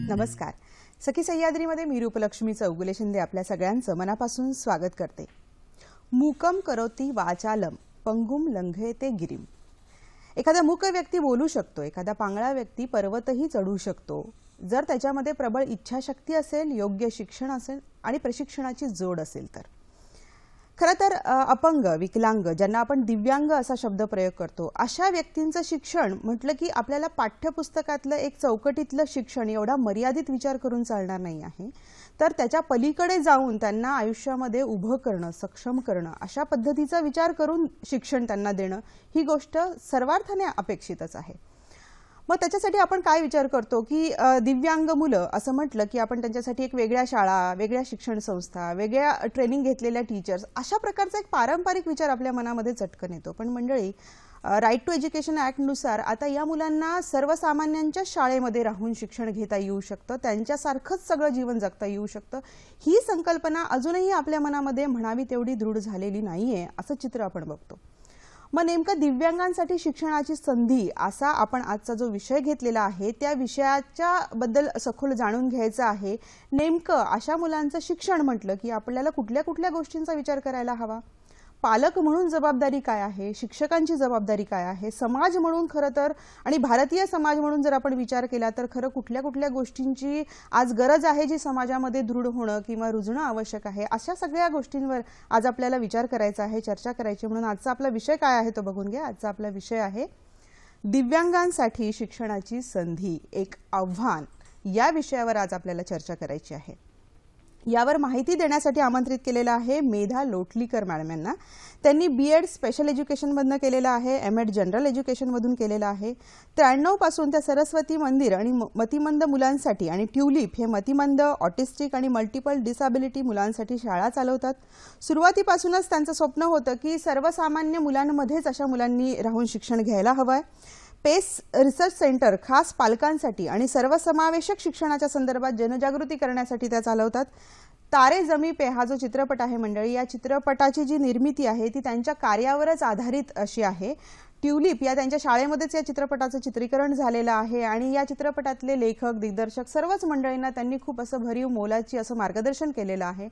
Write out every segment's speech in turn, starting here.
नमस्कार. सखी सह्याद्रीमध्ये मी रूपलक्ष्मी चौगुले शिंदे आपल्या सगळ्यांचं मनापासून स्वागत करते. मूकम करोति वाचालम पंगुम लंघयते गिरिम. एखादा मूक व्यक्ती बोलू शकतो, एखादा पांगळा व्यक्ती पर्वतही चढू शकतो जर त्याच्यामध्ये प्रबळ इच्छाशक्ती असेल, योग्य शिक्षण असेल आणि प्रशिक्षणाची जोड असेल तर. खरं तर अपंग, विकलांग, ज्यांना आपण दिव्यांग असा शब्द प्रयोग करतो, अशा व्यक्तींचं शिक्षण म्हटलं की आपल्याला पाठ्यपुस्तकातलं एक चौकटीतलं शिक्षण एवढा मर्यादित विचार करून चालणार नाही आहे, तर त्याच्या पलीकडे जाऊन त्यांना आयुष्यामध्ये उभं करणं, सक्षम करणं, अशा पद्धतीचा विचार करून शिक्षण त्यांना देणं ही गोष्ट सर्वार्थाने अपेक्षितच आहे. मग त्याच्यासाठी आपण काय विचार करतो की दिव्यांग मुलं असं म्हटलं की आपण त्यांच्यासाठी एक वेगळ्या शाळा, वेगळ्या शिक्षण संस्था, वेगळ्या ट्रेनिंग घेतलेल्या टीचर्स, अशा प्रकारचा एक पारंपरिक विचार आपल्या मनामध्ये चटकन येतो. पण मंडळी, राईट टू एज्युकेशन ॲक्टनुसार आता या मुलांना सर्वसामान्यांच्या शाळेमध्ये राहून शिक्षण घेता येऊ शकतं, त्यांच्यासारखंच सगळं जीवन जगता येऊ शकतं. ही संकल्पना अजूनही आपल्या मनामध्ये म्हणावी तेवढी दृढ झालेली नाहीये, असं चित्र आपण बघतो. मग नेमकं दिव्यांगांसाठी शिक्षणाची संधी असा आपण आजचा जो विषय घेतलेला आहे त्या विषयाच्या बद्दल सखोल जाणून घ्यायचं आहे. नेमकं अशा मुलांचं शिक्षण म्हटलं की आपल्याला कुठल्या कुठल्या गोष्टींचा विचार करायला हवा? पालक म्हणून जबाबदारी काय आहे, शिक्षकांची जबाबदारी काय आहे, समाज म्हणून खरं तर आणि भारतीय समाज म्हणून जर आपण विचार केला तर खरं कुठल्या कुठल्या गोष्टींची आज गरज आहे जी समाजामध्ये दृढ होणं किंवा रुजणं आवश्यक आहे, अशा सगळ्या गोष्टींवर आज आपल्याला विचार करायचा आहे, चर्चा करायची. म्हणून आजचा आपला विषय काय आहे तो बघून घ्या. आजचा आपला विषय आहे दिव्यांगांसाठी शिक्षणाची संधी, एक आव्हान. या विषयावर आज आपल्याला चर्चा करायची आहे. यावर माहिती देण्यासाठी आमंत्रित केलेला आहे मेधा लोटलीकर मॅडम यांना. त्यांनी B.Ed स्पेशल एज्युकेशनमधून केलेलं आहे, M.Ed जनरल एज्युकेशनमधून केलेलं आहे. 93 पासून त्या सरस्वती मंदिर आणि मतिमंद मुलांसाठी आणि ट्युलिप हे मतिमंद, ऑटिस्टिक आणि मल्टिपल डिसॅबिलिटी मुलांसाठी शाळा चालवतात. सुरुवातीपासूनच त्यांचं स्वप्न होतं की सर्वसामान्य मुलांमध्येच अशा मुलांनी राहून शिक्षण घ्यायला हवंय. पेस रिसर्च सेंटर खास पालकांसाठी आणि सर्वसमावेशक शिक्षणाच्या संदर्भात जनजागृती करण्यासाठी त्या चालवतात. तारे जमी पे हा जो चित्रपट आहे मंडळी, या चित्रपटाची जी निर्मिती आहे ती त्यांच्या कार्यावरच आधारित अशी आहे. ट्युलिप या त्यांच्या शाळेमध्येच या चित्रपटाचं चित्रीकरण झालेलं आहे आणि या चित्रपटातले लेखक, दिग्दर्शक सर्वच मंडळींना त्यांनी खूप असं भरीव मोलाची असं मार्गदर्शन केलेलं आहे.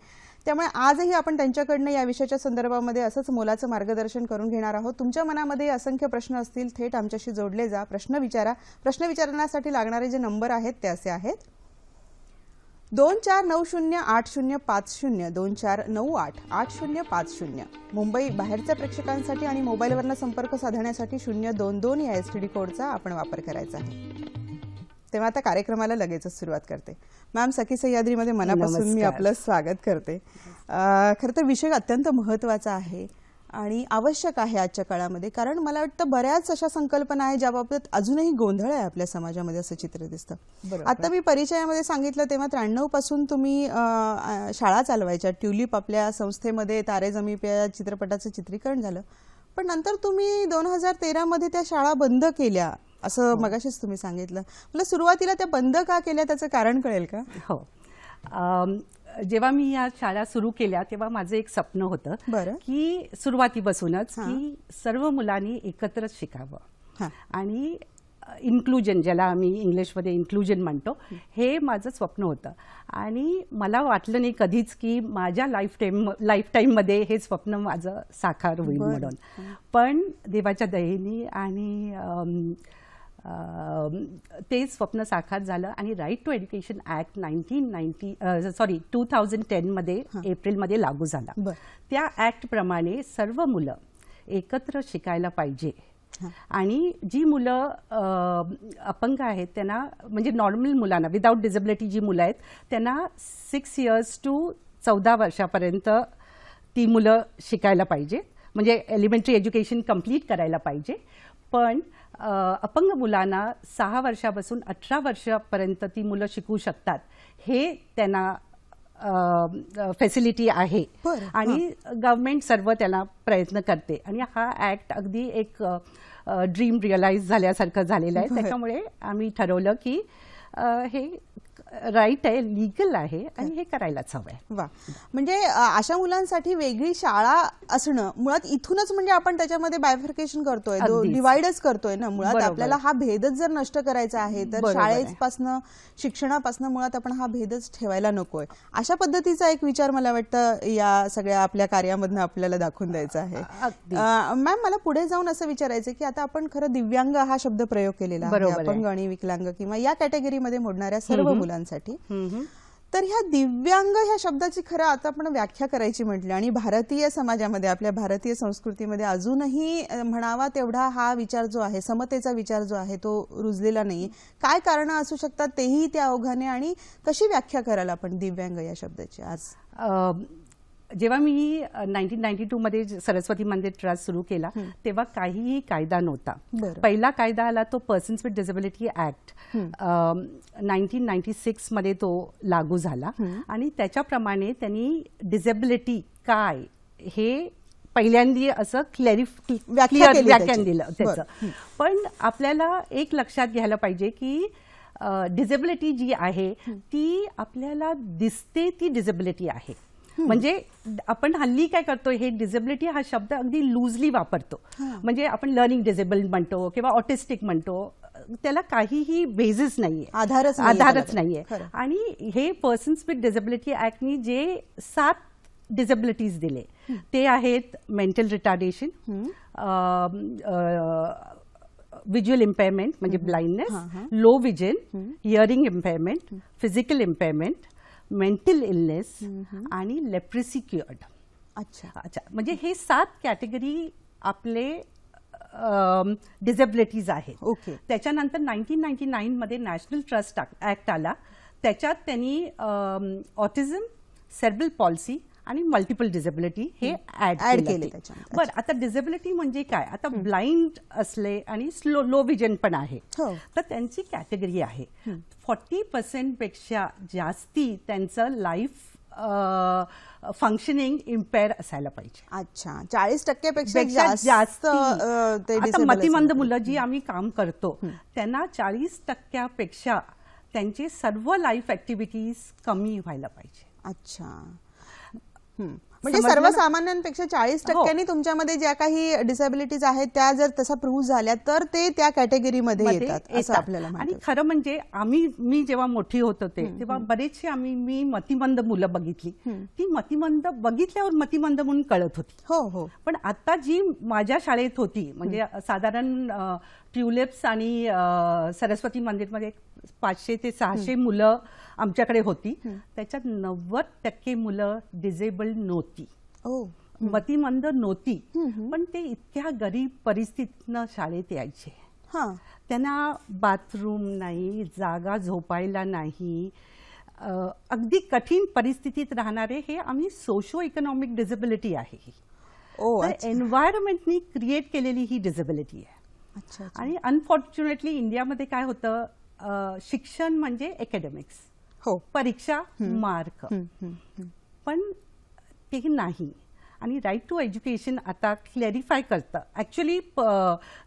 त्यामुळे आजही आपण त्यांच्याकडनं या विषयाच्या संदर्भामध्ये असंच मोलाचं मार्गदर्शन करून घेणार आहोत. तुमच्या मनामध्ये असंख्य प्रश्न असतील, थेट आमच्याशी जोडले जा, प्रश्न विचारा. प्रश्न विचारण्यासाठी लागणारे जे नंबर आहेत ते असे आहेत: 24908050, 24988050. मुंबई बाहेरच्या प्रेक्षकांसाठी आणि मोबाईलवरनं संपर्क साधण्यासाठी 022 या STD कोडचा आपण वापर करायचा आहे. तेव्हा आता कार्यक्रमाला लगेचच सुरुवात करते. मॅम, सखी सह्याद्रीमध्ये मनापासून मी आपलं स्वागत करते. खरं तर विषय अत्यंत महत्त्वाचा आहे आणि आवश्यक आहे आजच्या काळामध्ये, कारण मला वाटतं बऱ्याच अशा संकल्पना आहेत ज्याबाबत अजूनही गोंधळ आहे आपल्या समाजामध्ये, असं चित्र दिसतं. आता मी परिचयामध्ये सांगितलं तेव्हा 93 पासून तुम्ही शाळा चालवायच्या. ट्युलिप आपल्या संस्थेमध्ये तारे जमी पे या चित्रपटाचं चित्रीकरण झालं, पण नंतर तुम्ही 2013 मध्ये त्या शाळा बंद केल्या असं मगाशीच तुम्ही सांगितलं. मला सुरुवातीला त्या बंद का केल्या त्याचं कारण कळेल का? हो, जेव्हा मी या शाळा सुरू केल्या तेव्हा माझं एक स्वप्न होतं की सुरुवातीपासूनच की सर्व मुलांनी एकत्र शिकावं आणि इन्क्लुजन, ज्याला आम्ही इंग्लिशमध्ये इन्क्लुजन म्हणतो, हे माझं स्वप्न होतं. आणि मला वाटलं नाही कधीच की माझ्या लाईफ टाईममध्ये हे स्वप्न माझं साकार होईल म्हणून. पण देवाच्या दयेने आणि ते स्वप्न साकार झालं आणि राईट टू एज्युकेशन ॲक्ट 2010 मध्ये एप्रिलमध्ये लागू झाला. त्या ॲक्टप्रमाणे सर्व मुलं एकत्र शिकायला पाहिजे आणि जी मुलं अपंग आहेत त्यांना, म्हणजे नॉर्मल मुलांना, विदाऊट डिसेबिलिटी जी मुलं आहेत त्यांना 6 इयर्स to 14 वर्षापर्यंत ती मुलं शिकायला पाहिजे, म्हणजे एलिमेंटरी एज्युकेशन कंप्लीट करायला पाहिजे. पण अपंग मुलांना 6 वर्षापासून 18 वर्षापर्यंत ती मुलं शिकू शकतात, हे त्यांना फॅसिलिटी आहे आणि गव्हर्नमेंट सर्व त्याला प्रयत्न करते. आणि हा ॲक्ट अगदी एक ड्रीम रिअलाइज झाल्यासारखं झालेलं आहे. त्याच्यामुळे आम्ही ठरवलं की हे राईट आहे, लीगल आहे आणि हे करायलाच हवंय. वा, म्हणजे अशा मुलांसाठी वेगळी शाळा असणं मुळात इथूनच म्हणजे आपण त्याच्यामध्ये बायफर्केशन करतोय, डिवाइडच करतोय ना. मुळात आपल्याला हा भेदच जर नष्ट करायचा आहे तर शाळेपासनं शिक्षणापासनं मुळात आपण हा भेदच ठेवायला नकोय. अशा पद्धतीचा एक विचार मला वाटतं या सगळ्या आपल्या कार्यामधनं आपल्याला दाखवून द्यायचा आहे. मॅम, मला पुढे जाऊन असं विचारायचं की आता आपण खरं दिव्यांग हा शब्द प्रयोग केलेला आहे, अपंग आणि विकलांग किंवा या कॅटेगरीमध्ये मोडणाऱ्या सर्व मुलांसाठी. तर ह्या दिव्यांग ह्या शब्दाची खरं आता आपण व्याख्या करायची म्हटली आणि भारतीय समाजामध्ये आपल्या भारतीय संस्कृतीमध्ये अजूनही म्हणावा तेवढा हा विचार जो आहे, समतेचा विचार जो आहे तो रुजलेला नाही. काय कारण असू शकतात तेही त्या ओघाने, आणि कशी व्याख्या कराल आपण दिव्यांग या शब्दाची आज? जेव्हा मी 1992 मध्ये सरस्वती मंदिर ट्रस्ट सुरू केला तेव्हा काहीही कायदा नव्हता. पहिला कायदा आला तो पर्सन्स विथ डिसेबिलिटी ऍक्ट 1996 मध्ये तो लागू झाला आणि त्याच्याप्रमाणे त्यांनी डिसेबिलिटी काय हे पहिल्यांदा असं व्याख्यान दिलं त्याचं. पण आपल्याला एक लक्षात घ्यायला पाहिजे की डिसेबिलिटी जी आहे ती आपल्याला दिसते ती डिसेबिलिटी आहे. म्हणजे आपण हल्ली काय करतो, हे डिसेबिलिटी हा शब्द अगदी लूजली वापरतो. म्हणजे आपण लर्निंग डिसेबल्ड म्हणतो किंवा ऑटिस्टिक म्हणतो, त्याला काहीही बेसिस नाहीये, आधारच नाहीये. आणि हे पर्सन्स विथ डिसेबिलिटी ऍक्टनी जे 7 डिसेबिलिटीज दिले ते आहेत मेंटल रिटार्डेशन, व्हिज्युअल इम्पेअरमेंट म्हणजे blindness, low vision, hearing इम्पेअरमेंट, physical इम्पेअरमेंट, mental illness आणि लेप्रेसी क्युअर्ड. अच्छा, म्हणजे हे 7 कॅटेगरी आपले डिसेबिलिटीज आहेत. त्याच्यानंतर 1999 मध्ये नॅशनल ट्रस्ट ऍक्ट आला, त्याच्यात त्यांनी ऑटिझम, सेरेब्रल पॉल्सी आणि मल्टिपल डिसेबिलिटी हे ऍड केले. बरं, आता डिसेबिलिटी म्हणजे काय? आता ब्लाइंड असले आणि लो विजन पण आहे तर त्यांची कॅटेगरी आहे. 40% पेक्षा जास्ती त्यांचं लाईफ फंक्शनिंग इम्पेअर असायला पाहिजे. अच्छा, 40% पेक्षा जास्त. आता मतिमंद मुलं जी आम्ही काम करतो त्यांना 40% पेक्षा त्यांचे सर्व लाईफ ऍक्टिव्हिटीज कमी व्हायला पाहिजे. अच्छा, म्हणजे सर्वसामान्यांपेक्षा 40% तुमच्यामध्ये ज्या काही डिसेबिलिटीज आहेत त्या जर तसा प्रूव्ह झाल्या तर ते त्या कॅटेगरीमध्ये येतात असं आपल्याला. आणि खरं म्हणजे मी जेव्हा मोठी होत होते तेव्हा बरेचसे मी मतिमंद मुलं बघितली, ती मतिमंद बघितल्यावर मतिमंद म्हणून कळत होती. हो. पण आता जी माझ्या शाळेत होती, म्हणजे साधारण ट्युलिप्स आणि सरस्वती मंदिरमध्ये 500 ते 600 मुलं आमच्याकडे होती, त्याच्यात 90% मुलं डिसेबल्ड नव्हती, मतिमंद नव्हती. पण ते इतक्या गरीब परिस्थितीनं शाळेत यायचे. त्यांना बाथरूम नाही, जागा झोपायला नाही, अगदी कठीण परिस्थितीत राहणारे हे आम्ही सोशो इकॉनॉमिक डिसेबिलिटी आहे. एन्व्हायरमेंटनी क्रिएट केलेली ही डिसेबिलिटी आहे. आणि अनफॉर्च्युनेटली इंडियामध्ये काय होतं, शिक्षण म्हणजे अकॅडमिक्स, परीक्षा, मार्क, पण ते नाही. आणि राईट टू एज्युकेशन आता क्लॅरिफाय करतं. Actually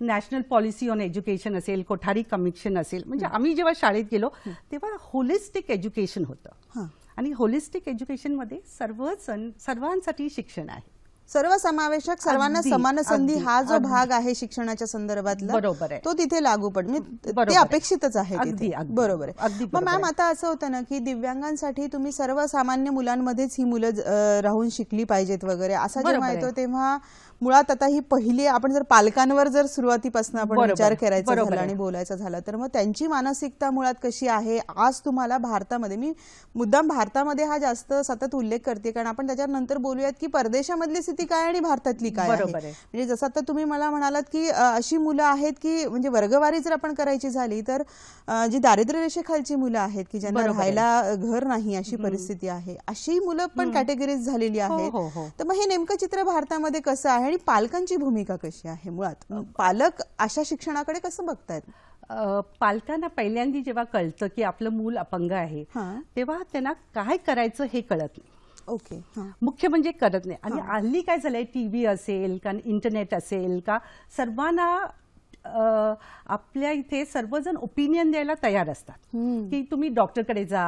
national policy on education असेल, कोठारी कमिशन असेल, म्हणजे आम्ही जेव्हा शाळेत गेलो तेव्हा होलिस्टिक एज्युकेशन होतं. आणि होलिस्टिक एज्युकेशनमध्ये सर्वांसाठी शिक्षण आहे, सर्वसमावेशक, सर्वांना समान संधी हा जो भाग आहे शिक्षणाच्या संदर्भातला, बरोबर आहे, तो तिथे लागू पडतो. ते अपेक्षितच आहे. बरोबर आहे. मग मॅम, आता असं होतं ना की दिव्यांगांसाठी तुम्ही सर्वसामान्य मुलांमध्येच ही मुलं राहून शिकली पाहिजेत वगैरे असा जेव्हा येतो तेव्हा मुळात आता ही पहिली आपण जर पालकांवर जर सुरुवातीपासून आपण विचार करायचा झाला आणि बोलायचं झालं तर मग त्यांची मानसिकता मुळात कशी आहे आज तुम्हाला भारतामध्ये? मी मुद्दाम भारतामध्ये हा जास्त सतत उल्लेख करते कारण आपण त्याच्यानंतर बोलूयात की परदेशामधली स्थिती काय आणि भारतातली काय आहे. म्हणजे जसं आता तुम्ही मला म्हणालात की अशी मुलं आहेत की म्हणजे वर्गवारी जर आपण करायची झाली तर जी दारिद्र्य रेषेखालची मुलं आहेत की ज्यांना राहायला घर नाही अशी परिस्थिती आहे, अशी मुलं पण कॅटेगरीज झालेली आहेत. तर मग हे नेमकं चित्र भारतामध्ये कसं आहे आणि पालकांची भूमिका कशी आहे? मुळात पालक अशा शिक्षणाकडे कसं बघतायत? पालकांना पहिल्यांदा जेव्हा कळतं की आपलं मूल अपंग आहे तेव्हा त्यांना काय करायचं हे कळत नाही. मुख्य म्हणजे करत नाही. आणि हल्ली काय झालंय, टीव्ही असेल का इंटरनेट असेल का, सर्वांना आपल्या इथे सर्वजण ओपिनियन द्यायला तयार असतात की तुम्ही डॉक्टरकडे जा,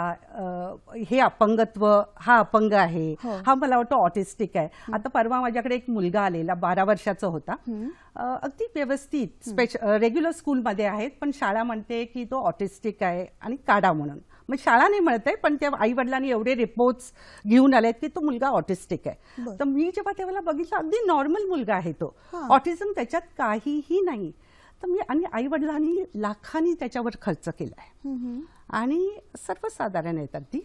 हे अपंगत्व, हा अपंग आहे, हा मला वाटतं ऑटिस्टिक आहे. आता परवा माझ्याकडे एक मुलगा आलेला 12 वर्षाचा होता, अगदी व्यवस्थित रेग्युलर स्कूलमध्ये आहेत, पण शाळा म्हणते की तो ऑटिस्टिक आहे आणि काढा म्हणून. मग शाळा नाही म्हणत आहे, पण त्या आई वडिलांनी एवढे रिपोर्ट्स घेऊन आलेत की तो मुलगा ऑटिस्टिक आहे. तर मी जेव्हा तेव्हा बघितलं अगदी नॉर्मल मुलगा आहे तो, ऑटिझम त्याच्यात काहीही नाही. तर मी आणि आई वडिलांनी लाखांनी त्याच्यावर खर्च केलाय आणि सर्वसाधारण आहेत अगदी,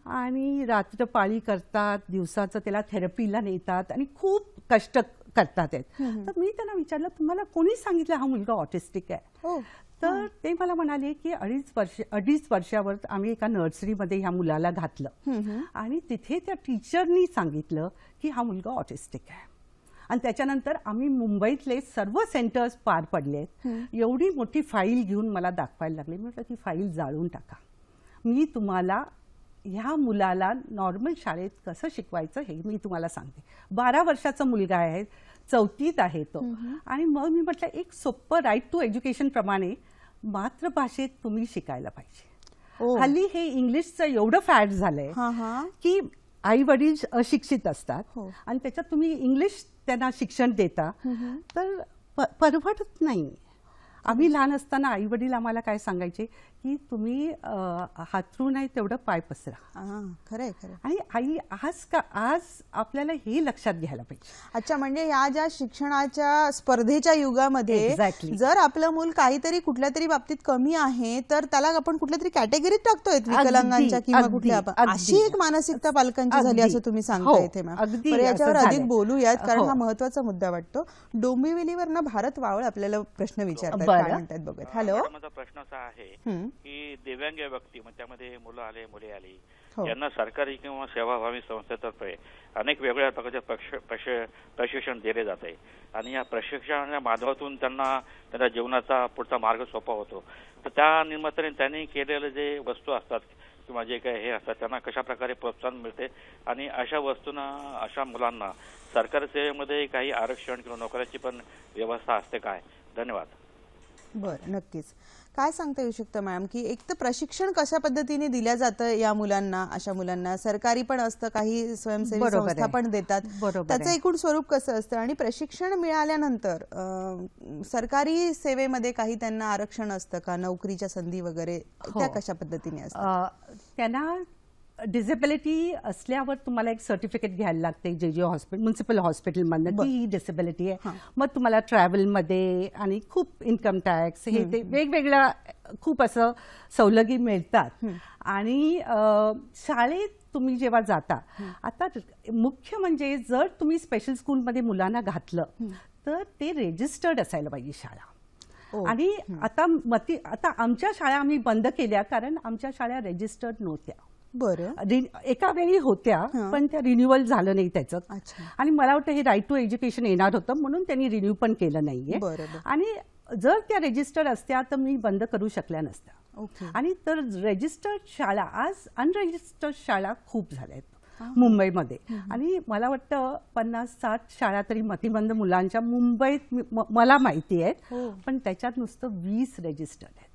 आणि रात्रपाळी करतात, दिवसाचं त्याला थेरपीला नेतात आणि खूप कष्ट करतात आहेत. तर मी त्यांना विचारलं, तुम्हाला कोणी सांगितलं हा मुलगा ऑटिस्टिक आहे? तर ते मला म्हणाले की 2.5 वर्षावर आम्ही एका नर्सरीमध्ये ह्या मुलाला घातलं आणि तिथे त्या टीचरनी सांगितलं की हा मुलगा ऑटिस्टिक आहे. आणि त्याच्यानंतर आम्ही मुंबईतले सर्व सेंटर्स पार पडलेत. एवढी मोठी फाईल घेऊन मला दाखवायला लागले. म्हटलं ती फाईल जाळून टाका, मी तुम्हाला ह्या मुलाला नॉर्मल शाळेत कसं शिकवायचं हे मी तुम्हाला सांगते. 12 वर्षाचा मुलगा आहे, 4थीत आहे तो. आणि मग मी म्हटलं एक सोपं राईट टू एज्युकेशन प्रमाणे मातृभाषेत तुम्ही शिकायला पाहिजे. हल्ली हे इंग्लिशचं एवढं फॅड झालंय की आई वडील अशिक्षित असतात आणि त्याच्यात तुम्ही इंग्लिश त्यांना शिक्षण देता, तर परवडत नाही. आम्ही लहान असताना आई वडील आम्हाला काय सांगायचे की तुम्ही हातरू नाही तेवढं पाय पसरा. खरंय खरं. आणि आई आज आपल्याला हे लक्षात घ्यायला पाहिजे. अच्छा, म्हणजे ह्या ज्या शिक्षणाच्या स्पर्धेच्या युगामध्ये जर आपलं मूल काहीतरी कुठल्या तरी बाबतीत कमी आहे तर त्याला आपण कुठल्या तरी कॅटेगरीत टाकतोय, विकलांगांच्या किंवा कुठल्या, अशी एक मानसिकता पालकांची झाली असं तुम्ही सांगता इथे मॅम. तर याच्यावर अधिक बोलूयात कारण हा महत्वाचा मुद्दा वाटतो. डोंबिवलीवरनं भारत वावळ आपल्याला प्रश्न विचारतात, काय म्हणतात बघत. हॅलो, माझा प्रश्न असा आहे की दिव्यांग व्यक्ती, मग त्यामध्ये मुलं आले मुली आली, यांना सरकारी किंवा सेवाभावी संस्थेतर्फे अनेक वेगवेगळ्या प्रकारचे प्रशिक्षण दिले जाते आणि या प्रशिक्षणाच्या माध्यमातून त्यांच्या जीवनाचा पुढचा मार्ग सोपा होतो. तर त्या निमित्ताने त्यांनी केलेले जे वस्तू असतात किंवा जे काही हे असतात त्यांना कशा प्रकारे प्रोत्साहन मिळते आणि अशा वस्तूंना, अशा मुलांना सरकारी सेवेमध्ये काही आरक्षण किंवा नोकऱ्याची पण व्यवस्था असते काय? धन्यवाद. बरं, नक्कीच. काय सांगता येऊ शकतं मॅम की एक तर प्रशिक्षण कशा पद्धतीने दिल्या जातं या मुलांना, अशा मुलांना? सरकारी पण असतं, काही स्वयंसेवी संस्था पण देतात, त्याचं एकूण स्वरूप कसं असतं? आणि प्रशिक्षण मिळाल्यानंतर सरकारी सेवेमध्ये काही त्यांना आरक्षण असतं का, नोकरीच्या संधी वगैरे त्या कशा पद्धतीने असतात? त्यांना डिसेबिलिटी असल्यावर तुम्हाला एक सर्टिफिकेट घ्यायला लागते जे हॉस्पिटल, म्युनिसिपल हॉस्पिटलमधनं की ही डिसेबिलिटी आहे. मग तुम्हाला ट्रॅव्हलमध्ये आणि खूप इन्कम टॅक्स हे ते वेगवेगळ्या खूप असं सवलती मिळतात. आणि शाळेत तुम्ही जेव्हा जाता, आता मुख्य म्हणजे जर तुम्ही स्पेशल स्कूलमध्ये मुलांना घातलं तर ते रेजिस्टर्ड असायला पाहिजे शाळा. आणि आता आमच्या शाळा आम्ही बंद केल्या कारण आमच्या शाळा रेजिस्टर्ड नव्हत्या. बरं, एका वेळी होत्या पण त्या रिन्युअल झालं नाही त्याचं. आणि मला वाटतं हे राईट टू एज्युकेशन येणार होतं म्हणून त्यांनी रिन्यू पण केलं नाहीये. आणि जर त्या रेजिस्टर्ड असत्या तर मी बंद करू शकल्या नसत्या. आणि तर रेजिस्टर्ड शाळा, आज अनरेजिस्टर्ड शाळा खूप झाल्यात मुंबईमध्ये. आणि मला वाटतं 50-60 शाळा तरी मतिमंद मुलांच्या मुंबईत मला माहिती आहेत, पण त्याच्यात नुसतं 20 रेजिस्टर्ड आहेत.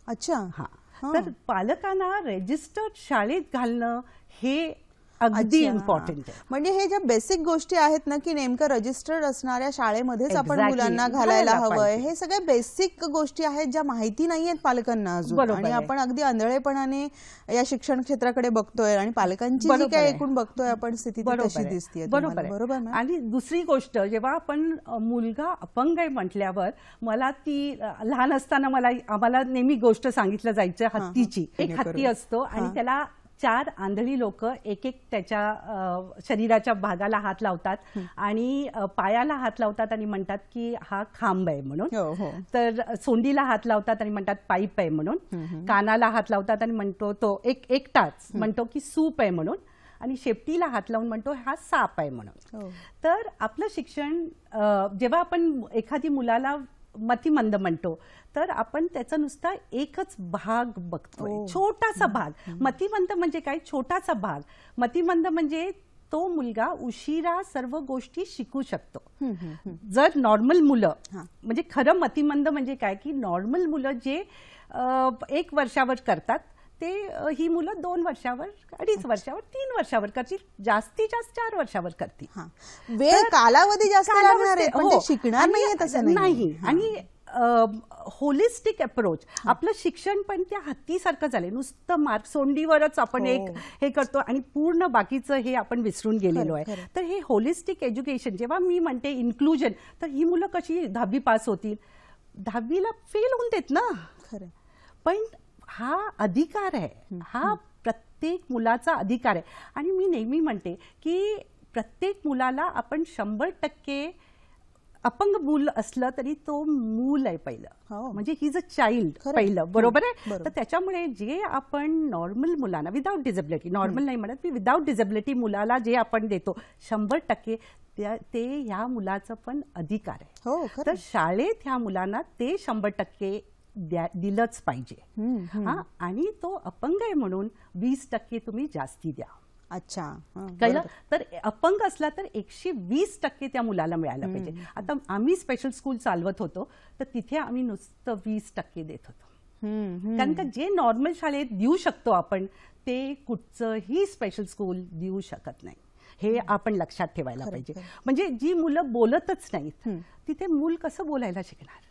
अच्छा, हा. तर पालकांना रेजिस्टर्ड शाळेत घालणं हे अगदी इम्पॉर्टंट आहे. म्हणजे हे ज्या बेसिक गोष्टी आहेत ना की नेमकं रजिस्टर्ड असणाऱ्या शाळेमध्येच आपण मुलांना घालायला हवंय, हे सगळ्या बेसिक गोष्टी आहेत ज्या माहिती नाहीयेत पालकांना अजून. आणि आपण अगदी आंधळेपणाने या शिक्षण क्षेत्राकडे बघतोय आणि पालकांची जी काय एकून बघतोय आपण स्थिती तशी दिसते. बरोबर. आणि दुसरी गोष्ट, जेव्हा आपण मुलगा अपंग आहे म्हटल्यावर मला ती लहान असताना आम्हाला नेहमी गोष्ट सांगितलं जायचं हत्तीची. एक हत्ती असतो आणि त्याला 4 आंधळी लोक एक त्याच्या शरीराच्या भागाला हात लावतात आणि पायाला हात लावतात आणि म्हणतात की हा खांब आहे म्हणून. तर सोंडीला हात लावतात आणि म्हणतात पाईप आहे म्हणून. कानाला हात लावतात आणि म्हणतो तो एकटाच म्हणतो की सूप आहे म्हणून. आणि शेपटीला हात लावून म्हणतो हा साप आहे म्हणून. तर आपलं शिक्षण, जेव्हा आपण एखादी मुलाला मतिमंद म्हणतो तर आपण त्याचा नुसता एकच भाग बघतोय, छोटासा भाग. मतिमंद म्हणजे काय? छोटासा भाग. मतिमंद म्हणजे तो मुलगा उशिरा सर्व गोष्टी शिकू शकतो. जर नॉर्मल मुलं, म्हणजे खरं मतिमंद म्हणजे काय की नॉर्मल मुलं जे 1 वर्षावर करतात ते ही मुलं 2 वर्षावर, 2.5 वर्षावर, 3 वर्षावर करतील, जास्तीत जास्त 4 वर्षावर करतील. वेळ कालावधी जास्त लागणार आहे, पण ते शिकणार नाहीये तसं नाही. आणि होलिस्टिक अप्रोच, आपलं शिक्षण पण त्या हत्तीसारखं झालंय, नुसतं मार्क सोंडीवरच आपण एक हे करतो आणि पूर्ण बाकीचं हे आपण विसरून गेलेलो आहे. तर हे होलिस्टिक एज्युकेशन, जेव्हा मी म्हणते इन्क्लुजन, तर ही मुलं कशी 10वी पास होतील, 10वीला फेल होऊन देत ना. पण हा अधिकार आहे, हा प्रत्येक मुलाचा अधिकार आहे. आणि मी नेहमी म्हणते की प्रत्येक मुलाला आपण 100% अपंग मूल असलं तरी तो मूल आहे पहिलं, म्हणजे ही इज अ चाइल्ड पहिलं, बरोबर आहे. तर त्याच्यामुळे जे आपण नॉर्मल मुलांना विदाउट डिसेबिलिटी, नॉर्मल नाही म्हणत मी, विदाउट डिसेबिलिटी मुलाला जे आपण देतो 100% ते ह्या मुलाचं पण अधिकार आहे. तर शाळेत ह्या मुलांना ते 100% दिलंच पाहिजे. आणि तो अपंग आहे म्हणून 20% तुम्ही जास्ती द्या. अच्छा, कळलं. तर अपंग असला तर 120% त्या मुलाला मिळायला पाहिजे. आता आम्ही स्पेशल स्कूल चालवत होतो तर तिथे आम्ही नुसतं 20% देत होतो. कारण का जे नॉर्मल शाळेत देऊ शकतो आपण ते कुठचंही स्पेशल स्कूल देऊ शकत नाही, हे आपण लक्षात ठेवायला पाहिजे. म्हणजे जी मुलं बोलतच नाहीत तिथे मूल कसं बोलायला शिकणार?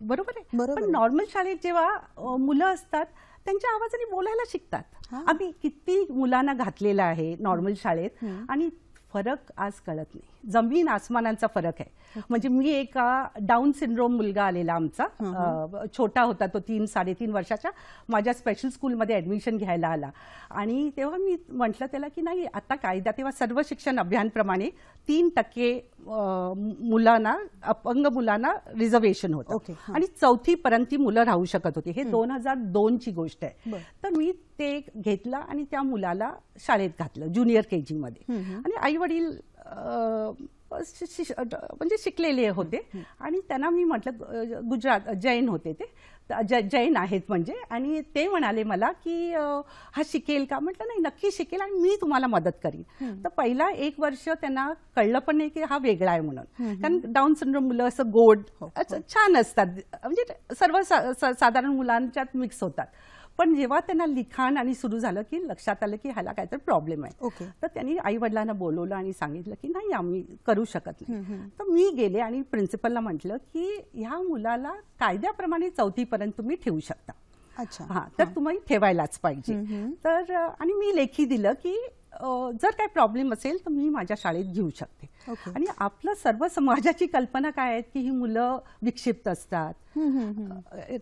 बरोबर आहे. पण नॉर्मल शाळेत जेव्हा मुलं असतात त्यांच्या आवाजाने बोलायला शिकतात. आम्ही किती मुलांना घातलेलं आहे नॉर्मल शाळेत आणि फरक आज कळत नाही, जमीन आसमानांचा फरक आहे. म्हणजे मी एक डाऊन सिंड्रोम मुलगा आलेला आमचा, छोटा होता तो, 3-3.5 वर्षाचा, माझ्या स्पेशल स्कूलमध्ये ऍडमिशन घ्यायला आला. आणि तेव्हा मी म्हटलं त्याला की नाही, आता कायदा तेव्हा सर्व शिक्षण अभियानप्रमाणे 3% मुलांना, अपंग मुलांना रिझर्वेशन होतं आणि 4थी पर्यंत मुलं राहू शकत होती. हे 2002 ची गोष्ट आहे. तर मी ते घेतलं आणि त्या मुलाला शाळेत घातलं, ज्युनियर KG मध्ये. आणि आई वडील म्हणजे शिकलेले होते आणि त्यांना मी म्हटलं, गुजरात जैन होते ते, जैन आहेत म्हणजे, आणि ते म्हणाले मला की हा शिकेल का? म्हटलं नाही, नक्की शिकेल आणि मी तुम्हाला मदत करीन. तर पहिला 1 वर्ष त्यांना कळलं पण नाही की हा वेगळा आहे म्हणून, कारण डाऊन सिंड्रोम मुलं असं गोड छान असतात, म्हणजे सर्व साधारण मुलांच्यात मिक्स होतात. पण जेव्हा त्यांना लिखाण आणि सुरू झालं की लक्षात आलं की ह्याला काहीतरी प्रॉब्लेम आहे. तर त्यांनी आई वडिलांना बोलवलं आणि सांगितलं की नाही, आम्ही करू शकत नाही. तर मी गेले आणि प्रिन्सिपलला म्हटलं की ह्या मुलाला कायद्याप्रमाणे 4थी पर्यंत तुम्ही ठेवू शकता. अच्छा, तर तुम्ही ठेवायलाच पाहिजे. तर आणि मी लेखी दिलं की जर काही प्रॉब्लेम असेल तर मी माझ्या शाळेत घेऊ शकते. आणि आपलं सर्व समाजाची कल्पना काय आहे की ही मुलं विक्षिप्त असतात,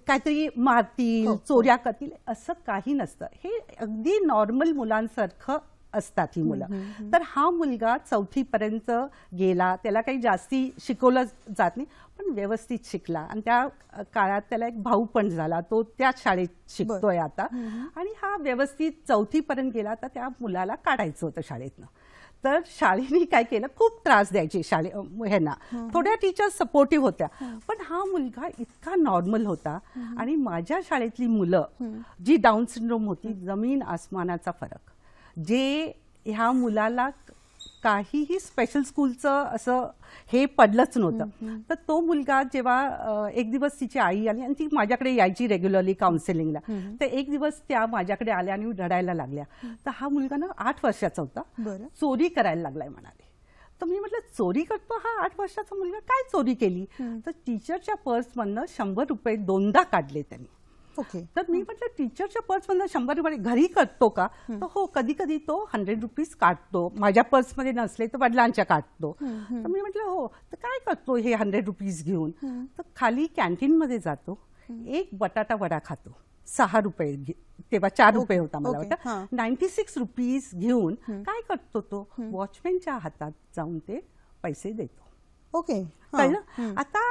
काहीतरी मारतील, चोऱ्या करतील, असं काही नसतं. हे अगदी नॉर्मल मुलांसारखं असतात ही मुलं. तर हा मुलगा 4थी पर्यंत गेला, त्याला काही जास्ती शिकवलं जात नाही, पण व्यवस्थित शिकला. आणि त्या काळात त्याला एक भाऊ पण झाला, तो त्याच शाळेत शिकतोय आता. आणि हा व्यवस्थित 4थी पर्यंत गेला. तर त्या मुलाला काढायचं होतं शाळेतनं. तर शाळेने काय केलं, खूप त्रास द्यायचे ह्यांना. थोड्या टीचर्स सपोर्टिव्ह होत्या, पण हा मुलगा इतका नॉर्मल होता. आणि माझ्या शाळेतली मुलं जी डाऊन सिंड्रोम होती, जमीन आसमानाचा फरक. जे ह्या मुलाला काहीही स्पेशल स्कूलचं असं हे पडलंच नव्हतं. तर तो मुलगा जेव्हा एक दिवस तिची आई आली आणि ती माझ्याकडे यायची रेग्युलरली काउन्सिलिंगला, तर एक दिवस त्या माझ्याकडे आल्या आणि रडायला लागल्या. तर हा मुलगा ना 8 वर्षाचा होता, चोरी करायला लागलाय म्हणाले. तर मी म्हटलं, चोरी करतो हा 8 वर्षाचा मुलगा? काय चोरी केली? तर टीचरच्या पर्समधनं 100 रुपये 2दा काढले त्यांनी. तर मी म्हटलं, टीचरच्या पर्समधनं 100 रुपये घरी करतो का? तर हो, कधी कधी तो 100 रुपीज काढतो, माझ्या पर्समध्ये नसले तर वडिलांच्या काढतो. तर मी म्हटलं हो, तर काय करतो हे 100 रुपीज घेऊन? तर खाली कॅन्टीनमध्ये जातो, एक बटाटा वडा खातो, 6 रुपये, तेव्हा 4 रुपये होता मला वाटतं, 96 रुपीज घेऊन काय करतो तो, वॉचमॅनच्या हातात जाऊन ते पैसे देतो. कळलं? आता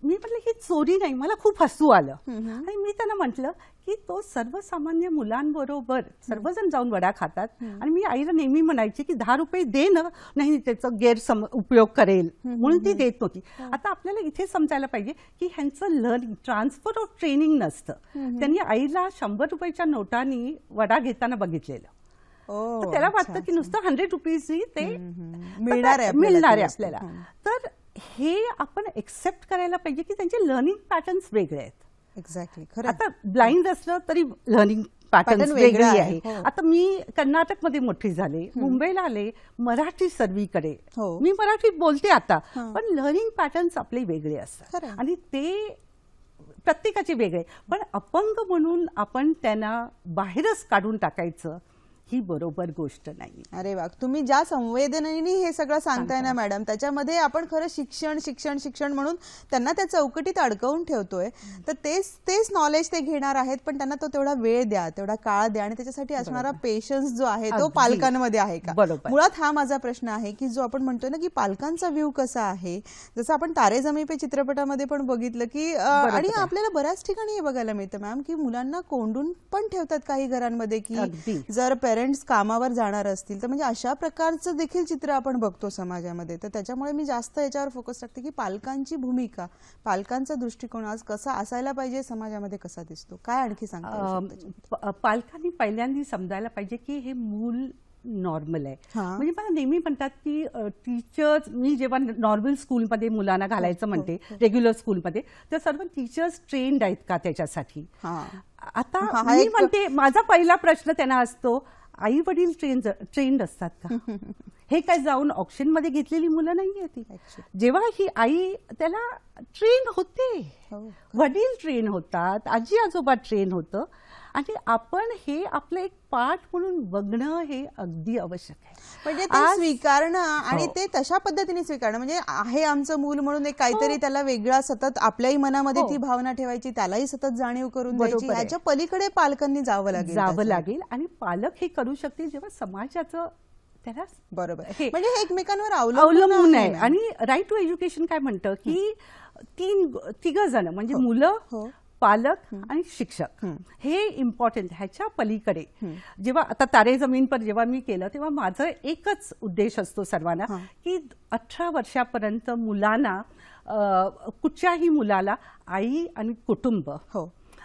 मी म्हटलं ही चोरी नाही. मला खूप हसू आलं आणि मी त्यांना म्हटलं की तो सर्वसामान्य मुलांबरोबर सर्वजण जाऊन वडा खातात. आणि मी आईला नेहमी म्हणायची की 10 रुपये दे ना, नाही त्याचा उपयोग करेल, म्हणून ती देत नव्हती. आता आपल्याला इथे समजायला पाहिजे की ह्यांचं लर्निंग, ट्रान्सफर ऑफ ट्रेनिंग नसतं. त्यांनी आईला 100 रुपयाच्या नोटांनी वडा घेताना बघितलेलं. तर त्याला वाटतं की नुसतं 100 रुपीज ते मिळणार आहे मिळणार आहे आपल्याला. तर हे आपण एक्सेप्ट करायला पाहिजे की त्यांचे लर्निंग पॅटर्न्स वेगळे आहेत. एक्झॅक्टली, खरं. आता ब्लाइंड असलं तरी लर्निंग पॅटर्न वेगळी आहे. आता मी कर्नाटकमध्ये मोठी झाले, मुंबईला आले, मराठी सर्वीकडे मी मराठी बोलते आता, पण लर्निंग पॅटर्न्स आपले वेगळे असतात आणि ते प्रत्येकाचे वेगळे. पण अपंग म्हणून आपण त्यांना बाहेरच काढून टाकायचं ही बरोबर गोष्ट नाही. अरे वा, तुम्ही ज्या संवेदनेने हे सगळं सांगताय ना मॅडम, त्याच्यामध्ये आपण खरं शिक्षण शिक्षण शिक्षण म्हणून त्यांना त्या चौकटीत अडकवून ठेवतोय. तर तेच नॉलेज ते घेणार आहेत, पण त्यांना तो तेवढा वेळ द्या, तेवढा काळ द्या आणि त्याच्यासाठी असणारा पेशन्स जो आहे तो पालकांमध्ये आहे का? मुळात हा माझा प्रश्न आहे की जो आपण म्हणतोय ना की पालकांचा व्ह्यू कसा आहे. जसं आपण तारे जमी पे चित्रपटामध्ये पण बघितलं की आणि आपल्याला बऱ्याच ठिकाणी हे बघायला मिळतं मॅम की मुलांना कोंडून पण ठेवतात काही घरांमध्ये की जर पेरेंट्स कामावर जाणार असतील तर म्हणजे अशा प्रकारचं देखील चित्र आपण बघतो समाजामध्ये. तर त्याच्यामुळे मी जास्त याच्यावर फोकस टाकते की पालकांची भूमिका, पालकांचा दृष्टिकोन आज कसा असायला पाहिजे, समाजामध्ये कसा दिसतो, काय आणखी सांगता? पालकांनी पहिल्यांदा समजायला पाहिजे की हे मूल नॉर्मल आहे. म्हणजे मला नेहमी म्हणतात की टीचर्स, मी जेव्हा नॉर्मल स्कूलमध्ये मुलांना घालायचं म्हणते, रेग्युलर स्कूलमध्ये, तर सर्व टीचर्स ट्रेन्ड आहेत का त्याच्यासाठी. आता मी म्हणते माझा पहिला प्रश्न त्यांना असतो, आई वडील ट्रेंड असतात का? हे काय जाऊन ऑप्शन मध्ये घेतलेली मुलं नाहीये ती. जेव्हा ही आई त्याला ट्रेन होते, वडील ट्रेन होतात, आजी आजोबा ट्रेन होतं आणि आपण हे आपलं एक पाठ म्हणून बघणं हे अगदी आवश्यक आहे. म्हणजे ते स्वीकारणं आणि ते तशा पद्धतीने स्वीकारणं, म्हणजे आहे आमचं मूल म्हणून एक काहीतरी त्याला वेगळा सतत आपल्याही मनामध्ये ती भावना ठेवायची, त्यालाही सतत जाणीव करून द्यायची. याच्या पलीकडे पालकांनी जावं लागेल आणि पालक हे करू शकतील जेव्हा समाजाचं त्याला बरोबर म्हणजे हे एकमेकांवर अवलंबून आहे. आणि राईट टू एज्युकेशन काय म्हणतं की तिघ जण म्हणजे मुलं, पालक आणि शिक्षक हे इम्पॉर्टंट. ह्याच्या पलीकडे जेव्हा आता तारे जमीन पर जेव्हा मी केलं तेव्हा माझं एकच उद्देश असतो सर्वांना की 18 वर्षापर्यंत मुलांना, कुठच्याही मुलाला आई आणि कुटुंब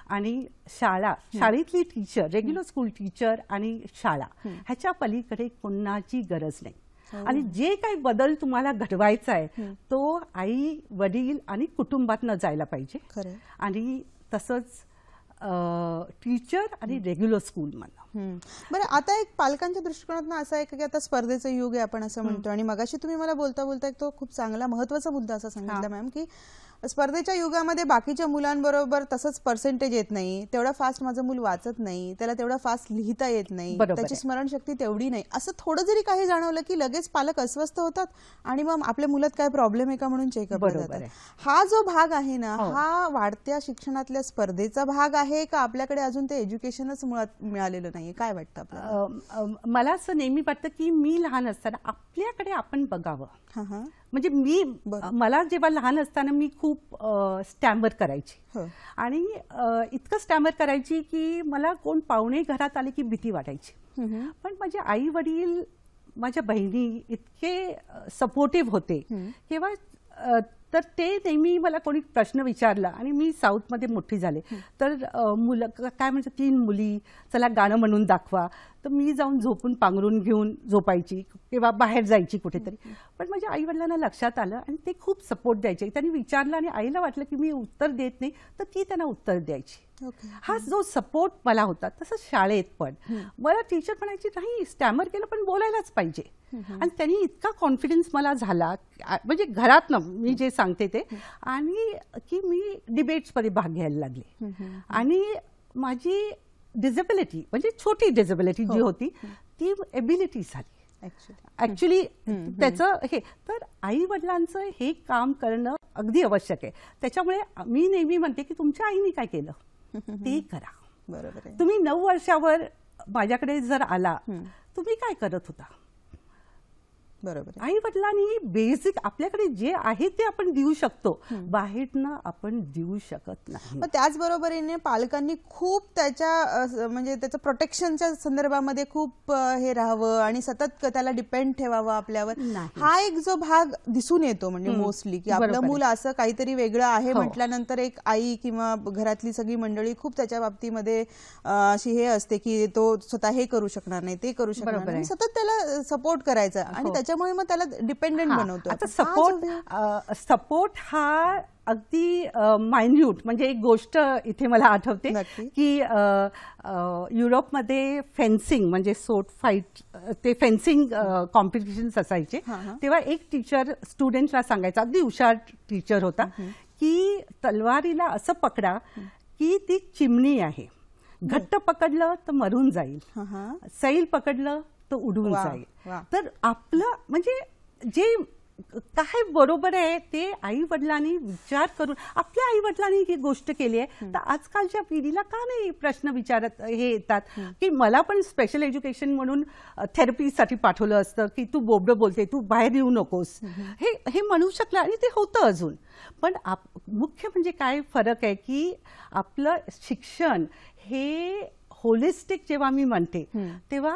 आणि शाळेतली टीचर, रेग्युलर स्कूल टीचर आणि शाळा ह्याच्या पलीकडे कोणाची गरज नाही. आणि जे काही बदल तुम्हाला घडवायचा आहे तो आई वडील आणि कुटुंबातनं जायला पाहिजे. आणि तसंच टीचर आणि रेग्युलर स्कूलमधनं. बरं, आता एक पालकांच्या दृष्टिकोनातून असं आहे की आता स्पर्धेचं युग आहे आपण असं म्हणतो, आणि मगाशी तुम्ही मला बोलता बोलता एक तो खूप चांगला महत्वाचा मुद्दा असा सांगितला मॅम की स्पर्धेच्या युगामध्ये बाकीच्या मुलांबरोबर तसंच पर्सेंटेज येत नाही, तेवढा फास्ट माझं मूल वाचत नाही, त्याला तेवढा फास्ट लिहिता येत नाही, त्याची स्मरणशक्ती तेवढी नाही, असं थोडं जरी काही जाणवलं की लगेच पालक अस्वस्थ होतात आणि मग आपल्या मुलात काय प्रॉब्लेम आहे का म्हणून चेकअप करतात. हा जो भाग आहे ना, हा वाढत्या शिक्षणातल्या स्पर्धेचा भाग आहे का आपल्याकडे अजून ते एज्युकेशनच मुळात मिळालेलं नाहीये? काय वाटतं आपल्याला? मला असं नेहमी वाटतं की मी लहान असताना आपल्याकडे आपण बघावं. म्हणजे मला जेव्हा लहान असताना मी खूप स्टॅमर करायची आणि इतकं स्टॅमर करायची की मला कोण पाहुणे घरात आले की भीती वाटायची. पण माझे आई वडील, माझ्या बहिणी इतके सपोर्टिव्ह होते किंवा तर ते नेहमी मला कोणी प्रश्न विचारला आणि मी साऊथमध्ये मोठी झाले तर मुलं काय म्हणजे 3 मुली, चला गाणं म्हणून दाखवा, तर मी जाऊन झोपून पांघरून घेऊन झोपायची किंवा बाहेर जायची कुठेतरी. पण माझ्या आई वडिलांना लक्षात आलं आणि ते खूप सपोर्ट द्यायचे. त्यांनी विचारलं आणि आईला वाटलं की मी उत्तर देत नाही तर ती त्यांना उत्तर द्यायची. हा जो सपोर्ट मला होता तसं शाळेत पण मला टीचर म्हणायची नाही स्टॅमर केलं पण बोलायलाच पाहिजे. आणि त्यांनी इतका कॉन्फिडन्स मला झाला म्हणजे घरातनं मी जे सांगते ते, आणि की मी डिबेट्समध्ये भाग घ्यायला लागले. आणि माझी डिसेबिलिटी म्हणजे छोटी डिसेबिलिटी जी होती ती एबिलिटी झाली ऍक्च्युली त्याचं हे. तर आई वडिलांचं हे काम करणं अगदी आवश्यक आहे. त्याच्यामुळे मी नेहमी म्हणते की तुमच्या आईने काय केलं ते करा. बरोबर. तुम्ही 9 वर्षावर माझ्याकडे जर आला, तुम्ही काय करत होता? बरोबर. आई वडिलांनी बेसिक आपल्याकडे जे आहे ते आपण देऊ शकतो, बाहेरनं आपण देऊ शकत नाही. मग त्याचबरोबरीने पालकांनी खूप त्याच्या म्हणजे त्याचं प्रोटेक्शनच्या संदर्भामध्ये खूप हे राहावं आणि सतत त्याला डिपेंड ठेवावं आपल्यावर. हा एक जो भाग दिसून येतो म्हणजे मोस्टली की आपलं मूल असं काहीतरी वेगळं आहे म्हटल्यानंतर एक आई किंवा घरातली सगळी मंडळी खूप त्याच्या बाबतीमध्ये अशी हे असते की तो स्वतः हे करू शकणार नाही, ते करू शकणार नाही, सतत त्याला सपोर्ट करायचा आणि त्याच्यामुळे मग त्याला डिपेंडंट बनवतो. आता सपोर्ट हा अगदी मायन्यूट म्हणजे एक गोष्ट इथे मला आठवते की युरोपमध्ये फेन्सिंग म्हणजे सोट फाईट ते फेन्सिंग कॉम्पिटिशन्स असायचे तेव्हा एक टीचर स्टुडंटला सांगायचा, अगदी हुशार टीचर होता, की तलवारीला असं पकडा की ती चिमणी आहे, घट्ट पकडलं तर मरून जाईल, सैल पकडलं तर उडून जाईल. तर आपलं म्हणजे जे काय बरोबर आहे ते आई वडिलांनी विचार करून, आपल्या आई वडिलांनी ही गोष्ट केली आहे तर आजकालच्या पिढीला का नाही प्रश्न विचारत हे येतात की मला पण स्पेशल एज्युकेशन म्हणून थेरपीसाठी पाठवलं असतं की तू बोबडं बोलते, तू बाहेर येऊ नकोस, हे म्हणू शकलं आणि ते होतं अजून. पण मुख्य म्हणजे काय फरक आहे की आपलं शिक्षण हे होलिस्टिक जेव्हा मी म्हणते तेव्हा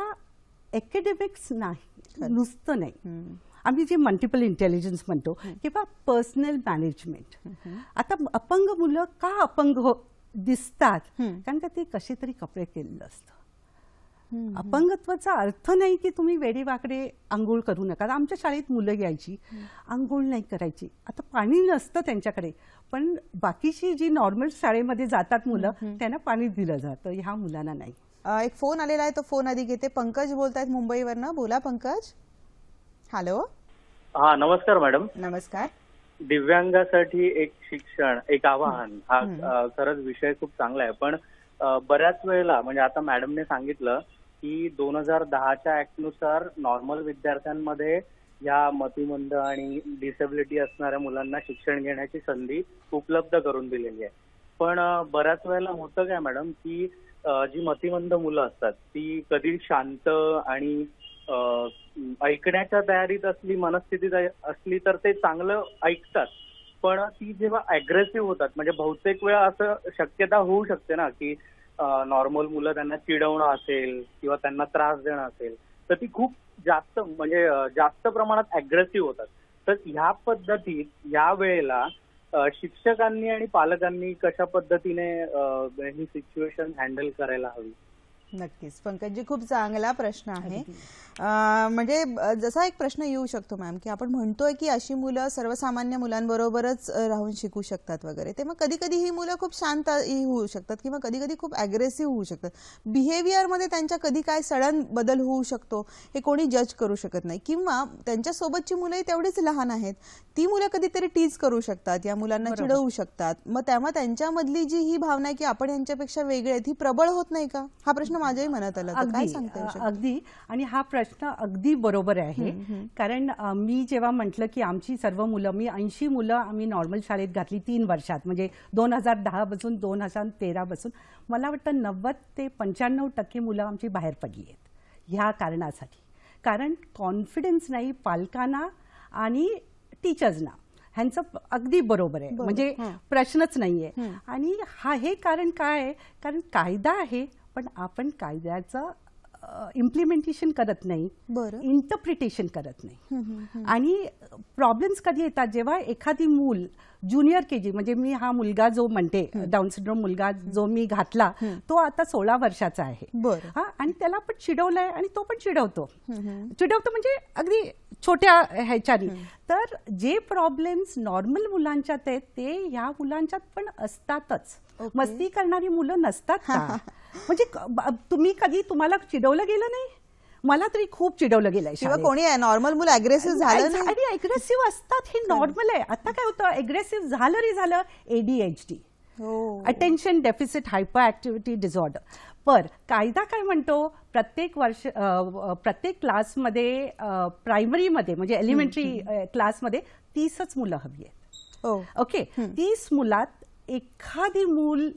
अकॅडमिक्स नाही, नुसतं नाही, आम्ही जे मल्टिपल इंटेलिजन्स म्हणतो किंवा पर्सनल मॅनेजमेंट. आता अपंग मुलं का अपंग दिसतात कारण का ते कसे तरी कपडे केलेलं असतं. अपंगत्वाचा अर्थ नाही की तुम्ही वेडेवाकडे आंघोळ करू नका. आमच्या शाळेत मुलं यायची, आंघोळ नाही करायची, आता पाणी नसतं त्यांच्याकडे, पण बाकीची जी नॉर्मल शाळेमध्ये जातात मुलं त्यांना पाणी दिलं जातं, ह्या मुलांना नाही. एक फोन आलेला आहे, तो फोन आधी घेते. पंकज बोलतायत मुंबईवरनं, बोला पंकज. हॅलो. हा, नमस्कार मॅडम. नमस्कार. दिव्यांगासाठी एक शिक्षण, एक आवाहन, हा खरंच विषय खूप चांगला आहे. पण बऱ्याच वेळेला म्हणजे आता मॅडमने सांगितलं की 2010च्या ऍक्टनुसार नॉर्मल विद्यार्थ्यांमध्ये या मतिमंद आणि डिसेबिलिटी असणाऱ्या मुलांना शिक्षण घेण्याची संधी उपलब्ध करून दिलेली आहे. पण बऱ्याच वेळेला होतं काय मॅडम की जी मतिमंद मुलं असतात ती कधी शांत आणि ऐकण्याच्या तयारीत असली, मनस्थितीत असली तर ते चांगलं ऐकतात, पण ती जेव्हा अग्रेसिव्ह होतात म्हणजे बहुतेक वेळा असं शक्यता होऊ शकते ना की नॉर्मल मुलं त्यांना चिडवणं असेल किंवा त्यांना त्रास देणं असेल तर ती खूप जास्त म्हणजे जास्त प्रमाणात अग्रेसिव्ह होतात. तर ह्या पद्धतीत या वेळेला शिक्षकांनी आणि पालकांनी कशा पद्धतीने ही सिच्युएशन हँडल करायला हवी? नक्कीच पंकजी, खूप चांगला प्रश्न आहे. म्हणजे जसा एक प्रश्न येऊ शकतो मॅम की आपण म्हणतोय की अशी मुलं सर्वसामान्य मुलांबरोबरच राहून शिकू शकतात वगैरे, तेव्हा कधी कधी ही मुलं खूप शांत होऊ शकतात किंवा कधी कधी खूप अग्रेसिव्ह होऊ शकतात. बिहेवियरमध्ये त्यांच्या कधी काय सडन बदल होऊ शकतो हे कोणी जज करू शकत नाही, किंवा त्यांच्यासोबतची मुलंही तेवढीच लहान आहेत, ती मुलं कधीतरी टीज करू शकतात, या मुलांना चिडवू शकतात. मग तेव्हा त्यांच्यामधली जी ही भावना आहे की आपण यांच्यापेक्षा वेगळे आहेत ही प्रबळ होत नाही का, हा प्रश्न माझ्याही मनात आला. काय सांगता येऊ शकतं? अगदी. आणि हा प्रश्न अगदी बरोबर आहे. कारण मी जेव्हा म्हटलं की आमची सर्व मुलं, मी 80 मुलं आम्ही नॉर्मल शाळेत घातली 3 वर्षात, म्हणजे 2010 पासून 2013 पासून मला वाटतं 90 ते 95% मुलं आमची बाहेर पडली आहेत ह्या कारणासाठी. कारण कॉन्फिडन्स नाही पालकांना आणि टीचर्सना, ह्यांचं अगदी बरोबर आहे, म्हणजे प्रश्नच नाहीये. आणि हे कारण काय आहे, कारण कायदा आहे पण आपण कायद्याचं इम्प्लिमेंटेशन करत नाही, इंटरप्रिटेशन करत नाही. आणि प्रॉब्लेम्स कधी येतात जेव्हा एखादी मूल ज्युनियर केजी, म्हणजे मी हा मुलगा जो म्हणते डाऊन सिंड्रोम मुलगा जो मी घातला तो आता 16 वर्षाचा आहे, आणि त्याला पण चिडवलंय आणि तो पण चिडवतो म्हणजे अगदी छोट्या ह्याच्यानी. तर जे प्रॉब्लेम्स नॉर्मल मुलांच्यात आहेत ते ह्या मुलांच्यात पण असतातच. मस्ती करणारी मुलं नसतात का? म्हणजे तुम्हाला चिडवलं गेलं नाही? मला तरी खूप चिडवलं गेलंय. किंवा कोणी नॉर्मल मुलं अग्रेसिव्ह झालं नाही, आणि अग्रेसिव्ह असतात हे नॉर्मल आहे. आता काय होतं, अग्रेसिव्ह झालं ADHD, attention deficit hyperactivity disorder. पर कायदा काय म्हणतो, प्रत्येक क्लासमध्ये प्रायमरीमध्ये म्हणजे एलिमेंटरी क्लासमध्ये 30च मुलं हवी आहेत. ओके, 30 मुलात एखादी मूल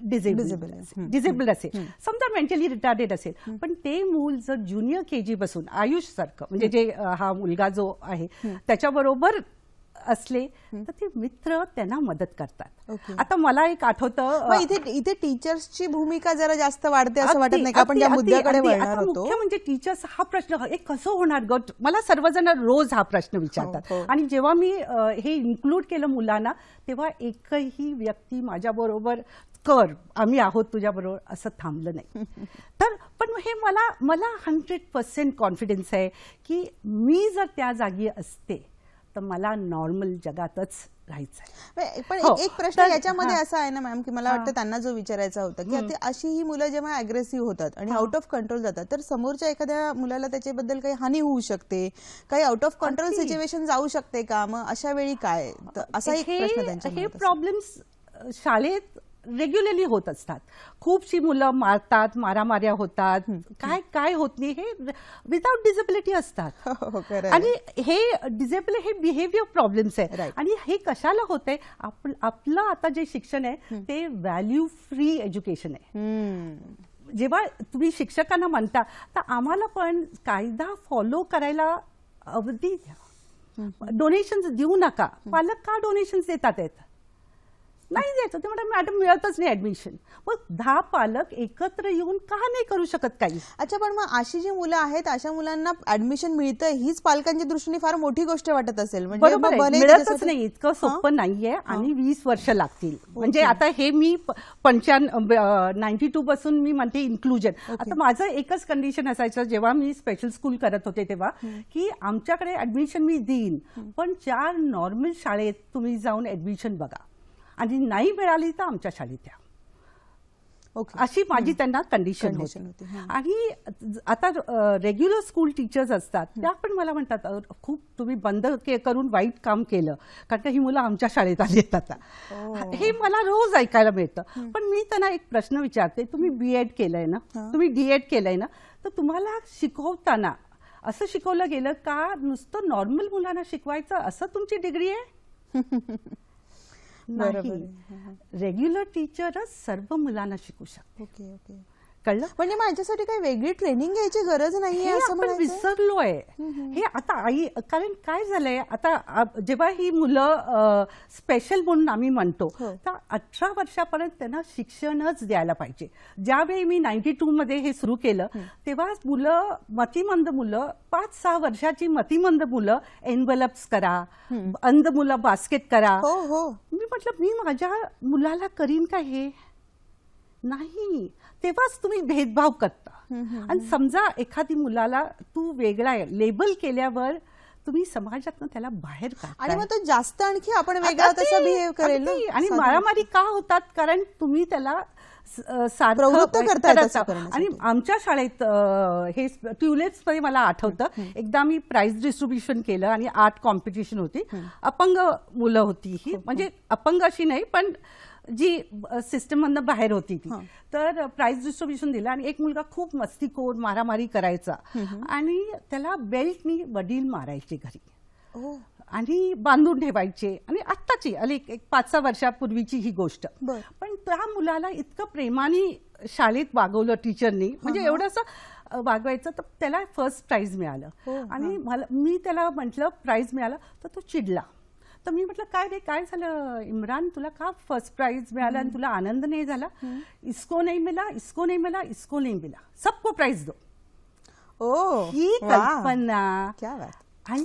डिसेबल्ड असेल, समजा मेंटली रिटार्डेड असेल, पण ते मूल जर ज्युनियर केजी पासून आयुष सारखं म्हणजे जे हा मुलगा जो आहे त्याच्याबरोबर असले तर ते मित्र त्यांना मदत करतात. आता मला एक आठवतं, इथे टीचर्सची भूमिका जरा जास्त वाढते असं वाटत नाही का? आपण ज्या मुद्द्याकडे वळणार होतो, मुख्य म्हणजे टीचर्स हा प्रश्न हे कसं होणार गट, मला सर्वजण रोज हा प्रश्न विचारतात. आणि जेव्हा मी हे इन्क्लूड केलं मुलांना, तेव्हा एकही व्यक्ती माझ्या बरोबर कर आम्ही आहोत तुझ्याबरोबर असं थांबलं नाही. तर पण हे मला 100% कॉन्फिडन्स आहे की मी जर त्या जागी असते तर मला नॉर्मल जगातच राहायचंय. पण एक प्रश्न याच्यामध्ये असा आहे ना मॅम, की मला वाटतं त्यांना जो विचारायचा होता की आता अशी ही मुलं जेव्हा अग्रेसिव्ह होतात आणि आउट ऑफ कंट्रोल जातात, तर समोरच्या एखाद्या मुलाला त्याच्याबद्दल काही हानी होऊ शकते, काही आउट ऑफ कंट्रोल सिच्युएशन जाऊ शकते का? मग अशा वेळी काय? असा एक प्रश्न त्यांच्या हे प्रॉब्लेम्स शाळेत रेग्युलरली होत असतात. खूपशी मुलं मारतात, मारामाऱ्या होतात, काय होत नाही, हे विदाउट डिसेबिलिटी असतात. आणि हे हे बिहेवियर प्रॉब्लेम्स आहे. आणि हे कशाला होतंय? आपलं आता जे शिक्षण आहे ते व्हॅल्यू फ्री एज्युकेशन आहे. जेव्हा तुम्ही शिक्षकांना म्हणता तर आम्हाला पण कायदा फॉलो करायला अवधी द्या, डोनेशन्स देऊ नका. पालक का डोनेशन्स देतात आहेत? नाही द्यायचं. ते म्हणतात मॅडम मिळतच नाही ऍडमिशन. मग 10 पालक एकत्र येऊन का नाही करू शकत काही? अच्छा, पण मग अशी जी मुलं आहेत अशा मुलांना ऍडमिशन मिळतं हीच पालकांच्या दृष्टीने फार मोठी गोष्ट वाटत असेल. म्हणजे मिळतच नाही, इतकं सोपं नाहीये आणि 20 वर्ष लागतील. म्हणजे आता हे मी 92 पासून मी म्हणते इन्क्लुजन. आता माझं एकच कंडिशन असायचं जेव्हा मी स्पेशल स्कूल करत होते तेव्हा, की आमच्याकडे ऍडमिशन मी देईन पण 4 नॉर्मल शाळेत तुम्ही जाऊन ऍडमिशन बघा आणि नाही मिळाली तर आमच्या शाळेत या. अशी माझी त्यांना कंडिशन होती. आणि आता रेग्युलर स्कूल टीचर्स असतात त्या पण मला म्हणतात खूप तुम्ही बंद करून वाईट काम केलं, कारण का ही मुलं आमच्या शाळेत आली आहेत आता. हे मला रोज ऐकायला मिळतं. पण मी त्यांना एक प्रश्न विचारते, तुम्ही BEd केलंय ना, तुम्ही DEd केलंय ना, तर तुम्हाला शिकवताना असं शिकवलं गेलं का नाही नॉर्मल मुलांना शिकवायचं असं तुमची डिग्री आहे? नाही, रेग्युलर टीचरच सर्व मुलांना शिकू शकते. कळलं? म्हणजे माझ्यासाठी काही वेगळी ट्रेनिंग घ्यायची गरज नाहीये असं आपण विसरलोय. हे आता कारण काय झालंय आता जेव्हा ही मुलं स्पेशल म्हणून आम्ही म्हणतो तर 18 वर्षापर्यंत त्यांना शिक्षणच द्यायला पाहिजे. ज्यावेळी मी 92 मध्ये हे सुरू केलं तेव्हा मुलं मतिमंद मुलं 5-6 वर्षाची मतिमंद मुलं एनव्हलप्स करा, अंध मुलं बास्केट करा. मी म्हटलं मी माझ्या मुलाला करीन का? हे नाही. तेव्हाच तुम्ही भेदभाव करता. आणि समजा एखादी मुलाला तू वेगळा आहे लेबल केल्यावर तुम्ही समाजातनं त्याला बाहेर काढता आणि मग तो जास्त आणखी आपण वेगळा तसा बिहेव करेल. आणि मारामारी का होतात? कारण तुम्ही त्याला प्रवृत्त करता. आणि आमच्या शाळेत हे ट्युलिप्स मध्ये मला आठवतं एकदा मी प्राइज डिस्ट्रीब्युशन केलं आणि आर्ट कॉम्पिटिशन होती. अपंग मुलं होती ही, म्हणजे अपंग अशी नाही पण जी सिस्टम मधनं बाहेर होती ती. तर प्राइज डिस्ट्रीब्युशन दिलं आणि एक मुलगा खूप मस्तीखोर मारामारी करायचा आणि त्याला बेल्टनी वडील मारायचे घरी आणि बांधून ठेवायचे. आणि आत्ताची एक 5-6 वर्षापूर्वीची ही गोष्ट. पण त्या मुलाला इतकं प्रेमाने शाळेत वागवलं टीचरनी, म्हणजे एवढंसं वागवायचं तर त्याला फर्स्ट प्राइज मिळालं. आणि मी त्याला म्हटलं प्राइज मिळालं तर तो चिडला. तर मी म्हटलं काय रे काय झालं इम्रान, तुला का फर्स्ट प्राइज मिळाला आणि तुला आनंद नाही झाला? इसको नहीं मिला, इसको नहीं मिला, इसको नहीं मिला, सबको प्राइज दो. ही कल्पना. आणि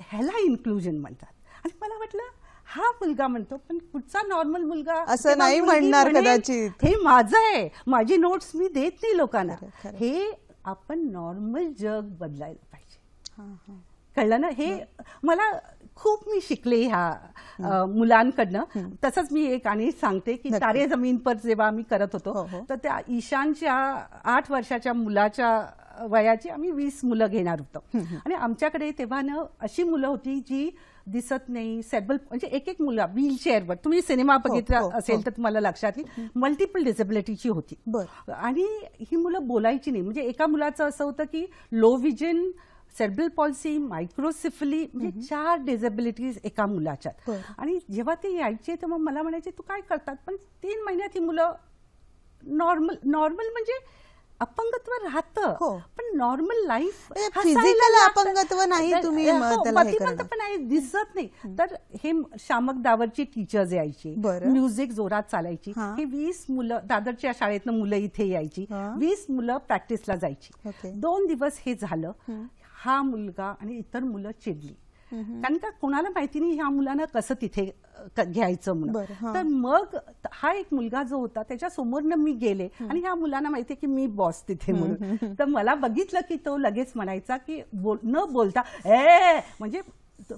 ह्याला इन्क्लुजन म्हणतात. आणि मला वाटलं हा मुलगा म्हणतो पण पुढचा नॉर्मल मुलगा असं नाही म्हणणार कदाचित, हे माझं आहे, माझी नोट्स मी देत नाही लोकांना. हे आपण नॉर्मल जग बदलायला पाहिजे. कळलं ना? हे मला खूप मी शिकले ह्या मुलांकडनं. तसंच मी एक आणि सांगते की तारे जमीन पर जेव्हा आम्ही करत होतो तर त्या ईशानच्या 8 वर्षाच्या मुलाच्या वयाची आम्ही 20 मुलं घेणार होतो. आणि आमच्याकडे तेव्हा ना अशी मुलं होती जी दिसत नाही, सेरेब्रल म्हणजे एक मुलं व्हीलचेअरवर, तुम्ही सिनेमा बघितला असेल तर तुम्हाला लक्षात येईल, मल्टिपल डिसेबिलिटीची होती. आणि ही मुलं बोलायची नाही. म्हणजे एका मुलाचं असं होतं की लो विजन, सेरेब्रल पॉल्सी, मायक्रोसिफली, म्हणजे 4 डिसेबिलिटीज एका मुलाच्यात. आणि जेव्हा ते यायचे तेव्हा मला म्हणायचे तू काय करतात, पण 3 महिन्यात ही मुलं नॉर्मल म्हणजे अपंगत्व राहतं, पण नॉर्मल लाईफ, फिजिकल अपंगत्व नाही, तुम्ही त्याला हे बुद्धिमत्ता पण आहे, दिसत नाही. तर हे शामक दावरची टीचर्स यायची, म्युझिक जोरात चालायची, हे 20 मुलं दादरच्या शाळेतनं मुलं इथे यायची, 20 मुलं प्रॅक्टिसला जायची. 2 दिवस हे झालं. हा मुलगा आणि इतर मुलं चिडली, कारण का कोणाला माहिती नाही ह्या मुलांना कसं तिथे घ्यायचं म्हणून. तर मग हा एक मुलगा जो होता त्याच्या समोरनं मी गेले आणि ह्या मुलांना माहितीये की मी बॉस तिथे म्हणून. तर मला बघितलं की तो लगेच म्हणायचा की न बोलता म्हणजे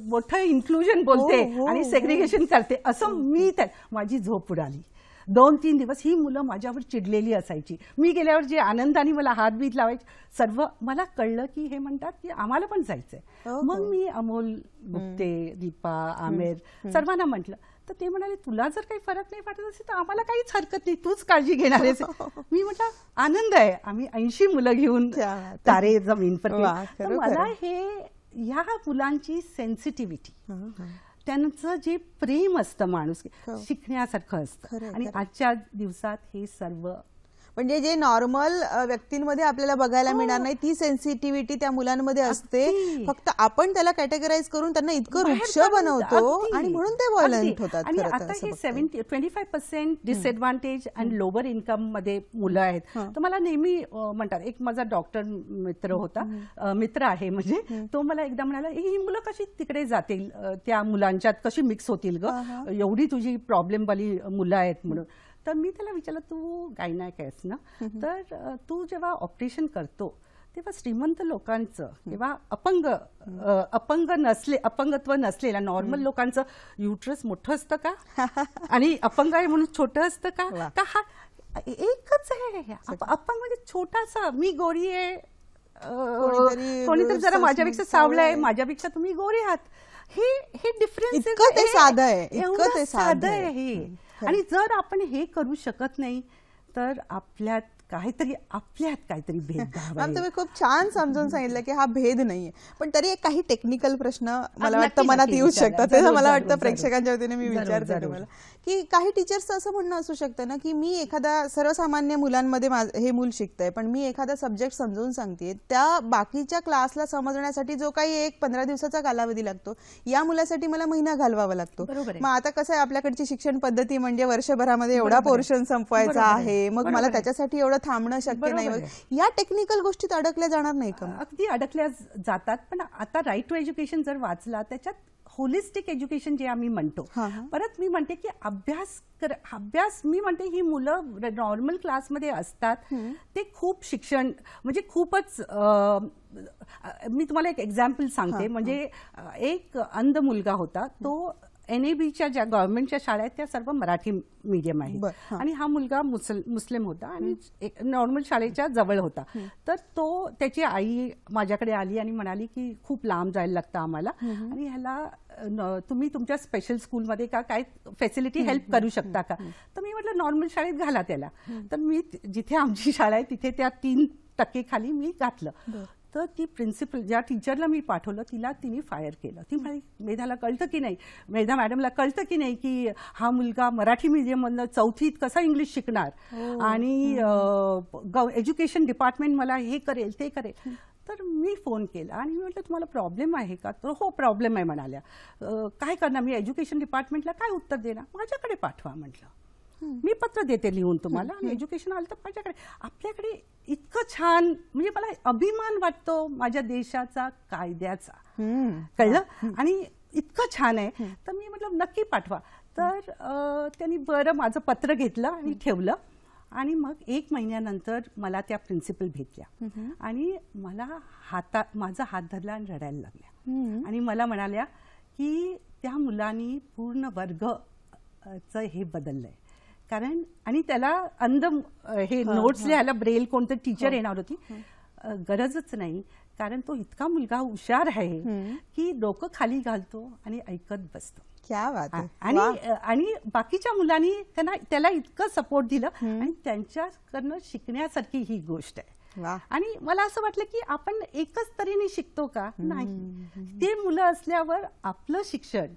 मोठं इन्क्लुजन बोलते आणि सेग्रिगेशन करते असं. मी माझी झोप उडाली. 2-3 दिवस ही मुलं माझ्यावर चिडलेली असायची. मी गेल्यावर जे आनंदाने मला हातबीत लावायचे, सर्व मला कळलं की हे म्हणतात की आम्हाला पण जायचंय. मग मी अमोल गुप्ते, दीपा, आमेर सर्वांना म्हटलं, तर ते म्हणाले तुला जर काही फरक नाही वाटत असेल तर आम्हाला काहीच हरकत नाही, तूच काळजी घेणार आहेस. मी म्हटलं आनंद आहे. आम्ही 80 मुलं घेऊन तारे जमीन पर. मला हे ह्या मुलांची सेन्सिटिव्हिटी, त्यांचं जे प्रेम असतं माणूस शिकण्यासारखं असतं. आणि आजच्या दिवसात हे सर्व म्हणजे जे नॉर्मल व्यक्तींमध्ये आपल्याला बघायला मिळणार नाही ती सेन्सिटिव्हिटी त्या मुलांमध्ये असते. फक्त आपण त्याला कॅटेगराइज करून त्यांना इतकं वृक्ष बनवतो आणि म्हणून ते व्हायलंट होतात. आणि आता हे 25% डिसएडव्हान्टेज आणि लोअर इन्कम मध्ये मुलं आहेत. तर मला नेहमी म्हणतात, एक माझा डॉक्टर मित्र आहे म्हणजे, तो मला एकदा म्हणाला ही मुलं कशी तिकडे जातील, त्या मुलांच्यात कशी मिक्स होतील ग, एवढी तुझी प्रॉब्लेम वाली मुलं आहेत म्हणून. तर मी त्याला विचारलं तू गायनॅक आहेस ना, तर तू जेव्हा ऑपरेशन करतो तेव्हा श्रीमंत लोकांचं किंवा अपंगत्व नसलेल्या नॉर्मल लोकांचं युट्रस मोठं असतं का आणि अपंग आहे म्हणून छोटं असतं का? हा एकच आहे. अपंग म्हणजे छोटासा. मी गोरी आहे, कोणीतरी जरा माझ्यापेक्षा सावळं आहे, माझ्यापेक्षा तुम्ही गोरे आहात. हे डिफरन्स इतकं साधं आहे. आणि जर आपण हे करू शकत नाही तर आपल्यात काहीतरी भेदभाव आहे. तुम्ही खूप छान समजून सांगितलं की हा भेद नाहीये, पण तरी एक काही टेक्निकल प्रश्न मला वाटतं मनात येऊ शकतात. ते मला वाटतं प्रेक्षकांच्या वतीने मी विचारते तुम्हाला की काही टीचर्सचं असं म्हणणं असू शकतं ना की मी एखादा सर्वसामान्य मुलांमध्ये हे मूल शिकतंय, पण मी एखादा सब्जेक्ट समजून सांगते, त्या बाकीच्या क्लासला समजण्यासाठी जो काही 1-15 दिवसाचा कालावधी लागतो, या मुलासाठी मला महिना घालवावा लागतो. मग आता कसं आहे, आपल्याकडची शिक्षण पद्धती म्हणजे वर्षभरामध्ये एवढा पोर्शन संपवायचा आहे, मग मला त्याच्यासाठी एवढं थांबणं शक्य नाही. या टेक्निकल गोष्टीत अडकल्या जाणार नाही का? अगदी अडकल्या जातात. पण आता राईट टू एज्युकेशन जर वाचला, त्याच्यात होलिस्टिक एज्युकेशन जे आम्ही म्हणतो, परत मी म्हणते की अभ्यास मी म्हणते ही मुलं नॉर्मल क्लासमध्ये असतात, ते खूप शिक्षण म्हणजे खूपच. मी तुम्हाला एक एक्झाम्पल सांगते. म्हणजे एक अंध मुलगा होता, तो NABच्या ज्या गव्हर्नमेंटच्या शाळा आहेत त्या सर्व मराठी मीडियम आहे, आणि हा मुलगा मुस्लिम होता आणि नॉर्मल शाळेच्या जवळ होता. तर त्याची आई माझ्याकडे आली आणि म्हणाली की खूप लांब जायला लागतं आम्हाला, आणि ह्याला तुम्ही तुमच्या स्पेशल स्कूलमध्ये काय फॅसिलिटी हेल्प करू शकता का? तर मी म्हटलं नॉर्मल शाळेत घाला त्याला. तर मी जिथे आमची शाळा आहे तिथे त्या 3% खाली मी घातलं. तर ती प्रिन्सिपल, ज्या टीचरला मी पाठवलं तिने फायर केलं. ती म्हणाली मेधाला कळतं की नाही, मेधा मॅडमला कळतं की नाही की हा मुलगा मराठी मीडियममधनं 4थीत कसा इंग्लिश शिकणार, आणि एज्युकेशन डिपार्टमेंट मला हे करेल ते करेल. तर मी फोन केला आणि मी म्हटलं तुम्हाला प्रॉब्लेम आहे का? तर हो प्रॉब्लेम आहे म्हणाल्या. काय करणार, मी एज्युकेशन डिपार्टमेंटला काय उत्तर देणार? माझ्याकडे पाठवा म्हटलं, मी पत्र देते लिहून तुम्हाला, आणि एज्युकेशन आलं तर माझ्याकडे. आपल्याकडे इतकं छान, म्हणजे मला अभिमान वाटतो माझ्या देशाचा, कायद्याचा. कळलं? आणि इतकं छान आहे. तर मी म्हटलं नक्की पाठवा. तर त्यांनी बरं माझं पत्र घेतलं आणि ठेवलं. आणि मग 1 महिन्यानंतर मला त्या प्रिन्सिपल भेटल्या आणि मला माझा हात धरला आणि रडायला लागल्या. आणि मला म्हणाल्या की त्या मुलांनी पूर्ण वर्गचं हे बदललंय. कारण आणि त्याला अंध हे नोट्स लिहायला ब्रेल कोणतं टीचर येणार होती, गरजच नाही. कारण तो इतका मुलगा हुशार आहे की डोकं खाली घालतो आणि ऐकत बसतो. क्या बात आहे. आणि बाकीच्या मुलांनी त्याला इतकं सपोर्ट दिलं, आणि त्यांच्याकडनं शिकण्यासारखी ही गोष्ट आहे. वा. आणि मला असं वाटलं की आपण एकच तऱ्हेने शिकतो का? नाही, ते मुलं असल्यावर आपलं शिक्षण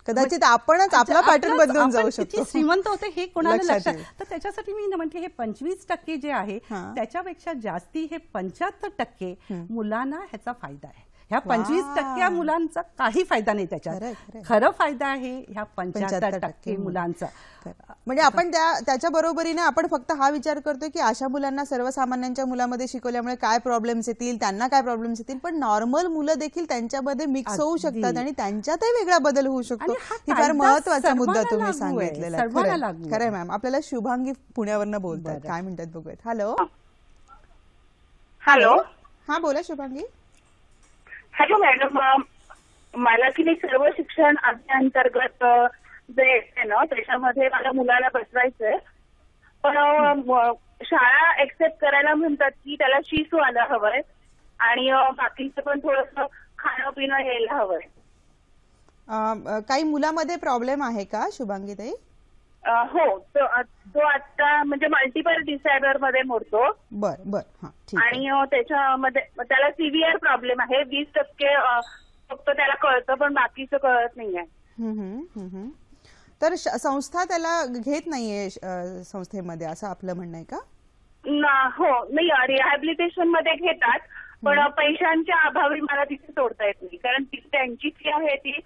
कदाचित आपणच आपला पॅटर्न बदलून आपण जाऊ किती शकतो. श्रीमंत होते हे कोणाला लक्षात लक्षात. येईल. तर त्याच्यासाठी मी म्हटले हे 25% जे आहे हा. त्याच्यापेक्षा जास्ती हे 75% मुलांना ह्याचा फायदा आहे. ह्या 25% मुलांचा काही फायदा नाही खरंय, त्याच्यात. खरंय. खरं फायदा आहे ह्या 75% 75% मुलांचा. म्हणजे आपण त्याच्या बरोबरीने आपण फक्त हा विचार करतोय की अशा मुलांना सर्वसामान्यांच्या मुलामध्ये शिकवल्यामुळे काय प्रॉब्लेम्स येतील, त्यांना काय प्रॉब्लेम्स येतील, पण नॉर्मल मुलं देखील त्यांच्यामध्ये मिक्स होऊ शकतात आणि त्यांच्यातही वेगळा बदल होऊ शकतो. आणि हा ही फार कायदा महत्वाचा मुद्दा सर्वांना तुम्ही लागू आहे, सांगितलेला आहे. सर्वांना खरंय, लागू खरंय आहे. मॅम. आपल्याला शुभांगी पुण्यावरनं बोलतात, बरं. काय म्हणतात बघूयात. हॅलो. हॅलो. हा बोला शुभांगी. हॅलो मॅडम, मला की नाही सर्व शिक्षण अभियानांतर्गत जे येते ना त्याच्यामध्ये मला मुलाला बसवायचंय, पण शाळा एक्सेप्ट करायला म्हणतात की त्याला शिशू आला हवंय आणि बाकीचं पण थोडंसं खाणं पिणं यायला हवंय. काही मुलामध्ये प्रॉब्लेम आहे का शुभांगी ताई? हो, तो आता म्हणजे मल्टिपल डिसऑर्डर मध्ये मोडतो बर बर. हा ठीक आहे. आणि त्याच्यामध्ये त्याला सिव्हिअर प्रॉब्लेम आहे. 20% फक्त त्याला कळतं पण बाकीचं कळत नाहीये. हम्म. तर संस्था त्याला घेत नाहीये संस्थेमध्ये, असं आपलं म्हणणं आहे का? हो, नाही, रिहॅबिलिटेशन मध्ये घेतात पण पैशांच्या अभावी मला तिथे सोडता येत नाही, कारण त्यांची फी आहे ती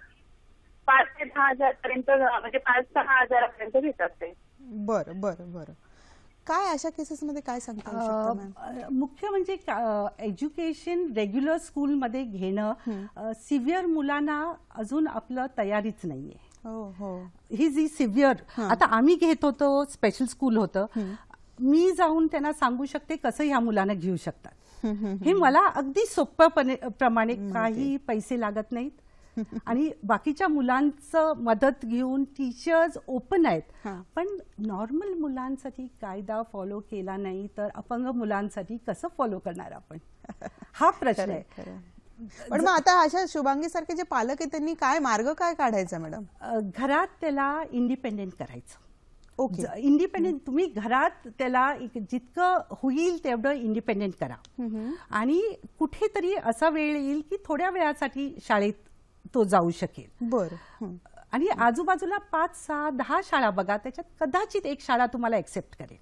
5 ते 10 हजार पर्यंत, म्हणजे 5-6 हजारापर्यंत घेतात ते. बर बर बर. काय अशा केसेसमध्ये काय सांगता येऊ शकतं मॅम? मुख्य म्हणजे एज्युकेशन रेग्युलर स्कूलमध्ये घेणं सिव्हिअर मुलांना अजून आपलं तयारीच नाहीये. हो हो. ही जी सिव्हिअर आता आम्ही घेत होतो, स्पेशल स्कूल होतं, मी जाऊन त्यांना सांगू शकते कसं ह्या मुलांना घेऊ शकतात. हे मला अगदी सोप्या प्रमाणे काही पैसे लागत नाहीत आणि बाकीच्या मुलांचं मदत घेऊन टीचर्स ओपन आहेत. पण नॉर्मल मुलांसाठी कायदा फॉलो केला नाही तर अपंग मुलांसाठी कसं फॉलो करणार आपण, हा प्रश्न आहे. पण मग आता अशा शुभांगी सारखे जे पालक आहेत त्यांनी काय मार्ग काय काढायचा मॅडम? घरात त्याला इंडिपेंडेंट करायचं. ओके. इंडिपेंडेंट तुम्ही घरात त्याला जितकं होईल तेवढं इंडिपेंडेंट करा आणि कुठेतरी असा वेळ येईल की थोड्या वेळासाठी शाळेत तो जाऊ शकेल. बर. आणि आजूबाजूला 5-6-10 शाळा बघा, त्याच्यात कदाचित एक शाळा तुम्हाला एक्सेप्ट करेल.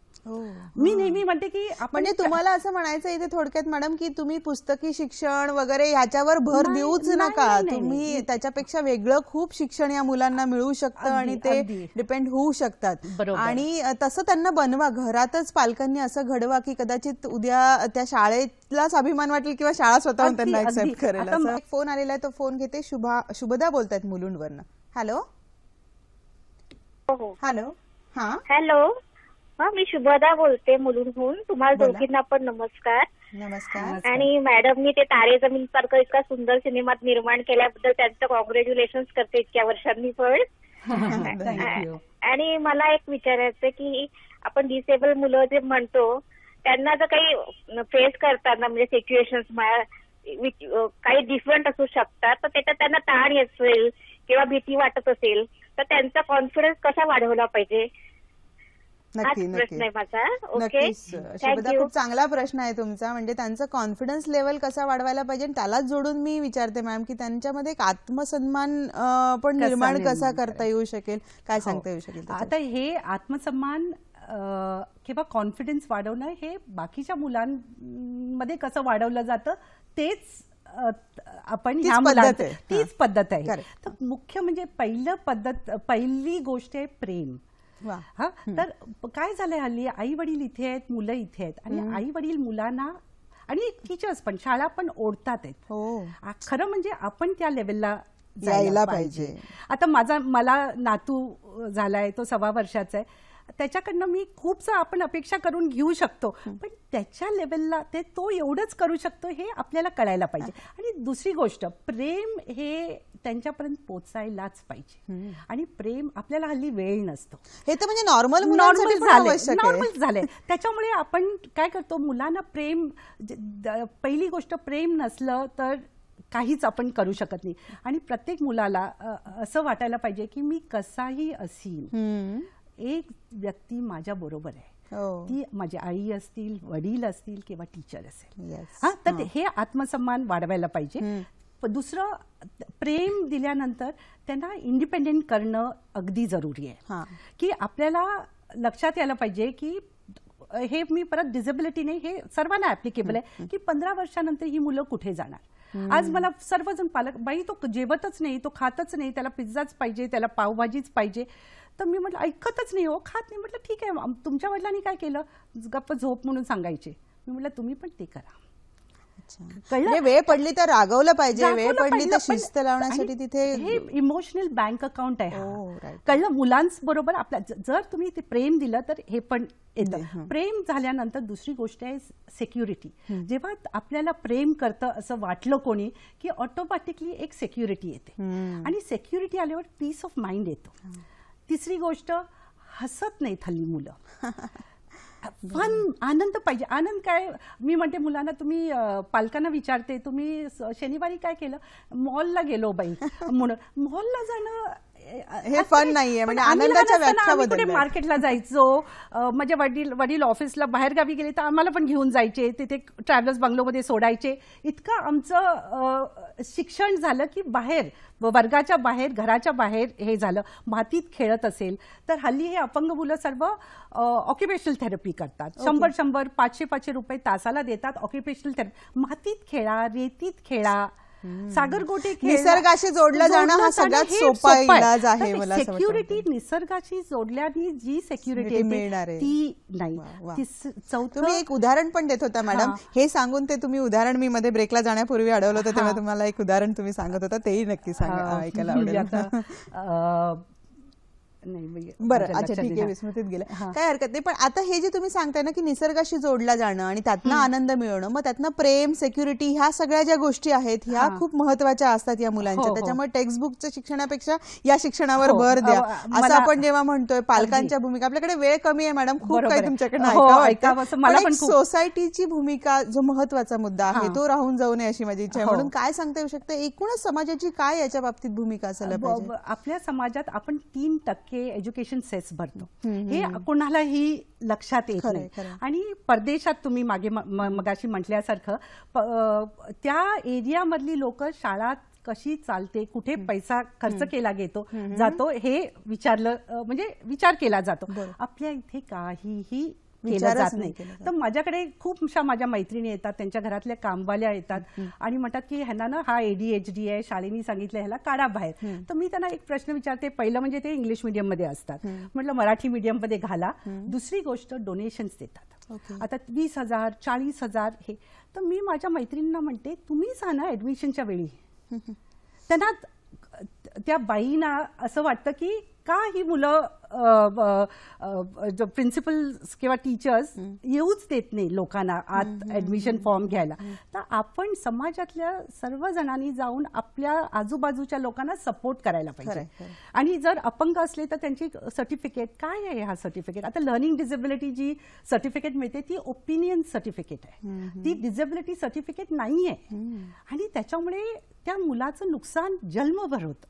मी नेहमी म्हणते की म्हणजे तुम्हाला असं म्हणायचं इथे थोडक्यात मॅडम की तुम्ही पुस्तकी शिक्षण वगैरे ह्याच्यावर भर देऊच नका, तुम्ही त्याच्यापेक्षा वेगळं खूप शिक्षण या मुलांना मिळू शकतं आणि ते डिपेंड होऊ शकतात. आणि तसं त्यांना बनवा, घरातच पालकांनी असं घडवा की कदाचित उद्या त्या शाळेलाच अभिमान वाटेल किंवा शाळा स्वतःहून त्यांना एक्सेप्ट करेल. असं एक फोन आलेला आहे, तो फोन घेते. शुभदा बोलतायत मुलुंडवरनं. हॅलो. हॅलो. हा हॅलो. मी शुभदा बोलते मुलुंडहून. तुम्हाला दोघींना पण नमस्कार. नमस्कार. आणि मॅडमनी ते तारे जमीन सारखं इतका सुंदर सिनेमात निर्माण केल्याबद्दल त्यांचं कॉंग्रॅच्युलेशन करते इतक्या वर्षांनी पण. आणि मला एक विचारायचं की आपण डिसेबल मुलं जे म्हणतो त्यांना जर काही फेस करताना म्हणजे सिच्युएशन्स काही डिफरंट असू शकतात, तर त्याच्यात त्यांना ताण येत असेल किंवा भीती वाटत असेल तर त्यांचा कॉन्फिडन्स कसा वाढवला पाहिजे? नक्की नक्की नक्कीच शुभदा, खूप चांगला प्रश्न आहे तुमचा. म्हणजे त्यांचं कॉन्फिडन्स लेवल कसा वाढवायला पाहिजे त्यालाच जोडून मी विचारते मॅम की त्यांच्यामध्ये एक आत्मसन्मान पण निर्माण कसा करता येऊ शकेल, काय सांगता येऊ शकेल? आता हे आत्मसन्मान किंवा कॉन्फिडन्स वाढवणं हे बाकीच्या मुलांमध्ये कसं वाढवलं जातं तेच आपण ह्या मुलांना तीच पद्धत आहे. तर मुख्य म्हणजे पहिली गोष्ट आहे प्रेम. तर काय झालंय हल्ली आई वडील इथे आहेत, मुलं इथे आहेत आणि आई वडील मुलांना आणि टीचर्स पण शाळा पण ओढतात आहेत. खरं म्हणजे आपण त्या लेवलला जायला पाहिजे. आता मला नातू झालाय, तो 1.25 वर्षाचा आहे, त्याच्याकडनं मी खूपच आपण अपेक्षा करून घेऊ शकतो, पण त्याच्या लेवलला तो एवढंच करू शकतो हे आपल्याला कळायला पाहिजे. आणि दुसरी गोष्ट प्रेम हे त्यांच्यापर्यंत पोचायलाच पाहिजे. आणि प्रेम आपल्याला हल्ली वेळ नसतो, हे तर म्हणजे नॉर्मल झालंय. त्याच्यामुळे आपण काय करतो, मुलांना प्रेम, पहिली गोष्ट प्रेम नसलं तर काहीच आपण करू शकत नाही. आणि प्रत्येक मुलाला असं वाटायला पाहिजे की मी कसाही असीन, एक व्यक्ती माझ्या बरोबर आहे. ती माझी आई असतील, वडील असतील किंवा टीचर असेल. Yes. हा, तर हे आत्मसन्मान वाढवायला पाहिजे. दुसरं, प्रेम दिल्यानंतर त्यांना इंडिपेंडेंट करणं अगदी जरुरी आहे. की आपल्याला लक्षात यायला पाहिजे की हे मी परत डिसेबिलिटी नाही, हे सर्वांना ऍप्लिकेबल आहे की 15 वर्षानंतर ही मुलं कुठे जाणार. आज मला सर्वजण पालक, बाई तो जेवतच नाही, तो खातच नाही, त्याला पिझ्झाच पाहिजे, त्याला पावभाजीच पाहिजे. तर मी म्हटलं ऐकतच नाही हो, खात नाही. म्हटलं ठीक आहे, तुमच्या वडिलांनी काय केलं, गप्प झोप म्हणून सांगायचे. मी म्हटलं तुम्ही पण ते करा. म्हणजे वेळ पडली तर रागवलं पाहिजे, वेळ पडली तर शिस्त लावण्यासाठी तिथे हे इमोशनल बँक अकाउंट आहे. कळलं, मुलांबरोबर आपल्या जर तुम्ही ते प्रेम दिलं तर हे पण येतं. प्रेम झाल्यानंतर दुसरी गोष्ट आहे सिक्युरिटी. जेव्हा आपल्याला प्रेम करतं असं वाटलं कोणी की ऑटोमॅटिकली एक सिक्युरिटी येते आणि सिक्युरिटी आल्यावर पीस ऑफ माइंड येतो. तिसरी गोष्ट, हसत नाहीत हल्ली मुलं. फन, आनंद पाहिजे. आनंद काय, मी म्हणते मुलांना, तुम्ही पालकांना विचारते तुम्ही शनिवारी काय केलं, मॉलला गेलो बाई म्हणून. मॉलला जाणं हे फन नाहीये, म्हणजे आनंदाच्या व्याख्या बदलल्या. मार्केटला जायचो, माझे वडील ऑफिसला बाहेर गावी गेले तर आम्हाला पण घेऊन जायचे, तिथे ट्रॅव्हलर्स बंगलोमध्ये सोडायचे. इतकं आमचं शिक्षण झालं की बाहेर, वर्गाच्या बाहेर, घराच्या बाहेर हे झालं. मातीत खेळत असेल तर हल्ली हे अपंग मुलं सर्व ऑक्युपेशनल थेरपी करतात. 100-100, 500-500 रुपये तासाला देतात ऑक्युपेशनल थेरपी. मातीत खेळा, रेतीत खेळा, सागरगोटे खेळ, निसर्गाशी जोडलं जाणं हा सगळ्यात सोपा इलाज आहे. मला सिक्युरिटी निसर्गाशी जोडल्याने जी सिक्युरिटी मिळणार आहे ती नाही. तुम्ही एक उदाहरण पण देत होता मॅडम, हे सांगून ते तुम्ही उदाहरण मी मध्ये ब्रेकला जाण्यापूर्वी अडवलं होतं तेव्हा तुम्हाला एक उदाहरण तुम्ही सांगत होता, तेही नक्की सांगा, ऐकायला आवडेल. बरं, अच्छा ठीक आहे, विस्मृतीत गेलं, काय हरकत नाही. पण आता हे जे तुम्ही सांगताय ना की निसर्गाशी जोडला जाणं आणि त्यातनं आनंद मिळवणं, मग त्यातनं प्रेम, सिक्युरिटी, ह्या सगळ्या ज्या गोष्टी आहेत ह्या खूप महत्वाच्या असतात या मुलांच्या. त्याच्यामुळे टेक्स्टबुकच्या शिक्षणापेक्षा या शिक्षणावर भर द्या असं आपण जेव्हा म्हणतोय. पालकांच्या भूमिका, आपल्याकडे वेळ कमी आहे मॅडम, खूप काही तुमच्याकडनं ऐकावं. सोसायटीची भूमिका जो महत्वाचा मुद्दा आहे तो राहून जाऊ नये अशी माझी इच्छा आहे. म्हणून काय सांगता येऊ शकतं, एकूणच समाजाची काय याच्या बाबतीत भूमिका असायला पाहिजे? आपल्या समाजात आपण 3% एज्युकेशन सेस भरतो, हे कोणालाही लक्षात येत नाही. आणि परदेशात तुम्ही मागे मगाशी म्हटल्यासारखं त्या एरियामधली लोक शाळा कशी चालते, कुठे पैसा खर्च केला जातो हे म्हणजे विचार केला जातो. आपल्या इथे काहीही केलं जात नाही. तर माझ्याकडे खूपशा माझ्या मैत्रिणी येतात, त्यांच्या घरातल्या कामवाल्या येतात आणि म्हणतात की ह्यांना ना हा ADHD आहे, शाळेने सांगितलं ह्याला काढा बाहेर. तर मी त्यांना एक प्रश्न विचारते. पहिलं म्हणजे ते इंग्लिश मीडियम मध्ये असतात, म्हटलं मराठी मीडियम मध्ये घाला. दुसरी गोष्ट, डोनेशन्स देतात. आता 20,000, 40,000 हे. तर मी माझ्या मैत्रिणींना म्हणते तुम्ही सांगा ऍडमिशनच्या वेळी. त्यांना, त्या बाईंना असं वाटतं की का ही मुलं प्रिन्सिपल किंवा टीचर्स येऊच देत नाही लोकांना आत ऍडमिशन फॉर्म घ्यायला. तर आपण समाजातल्या सर्व जणांनी जाऊन आपल्या आजूबाजूच्या लोकांना सपोर्ट करायला पाहिजे. आणि जर अपंग असले तर त्यांची सर्टिफिकेट काय आहे, हा सर्टिफिकेट आता लर्निंग डिसेबिलिटी जी सर्टिफिकेट मिळते ती ओपिनियन सर्टिफिकेट आहे, ती डिसेबिलिटी सर्टिफिकेट नाहीये. आणि त्याच्यामुळे त्या मुलाचं नुकसान जन्मभर होतं.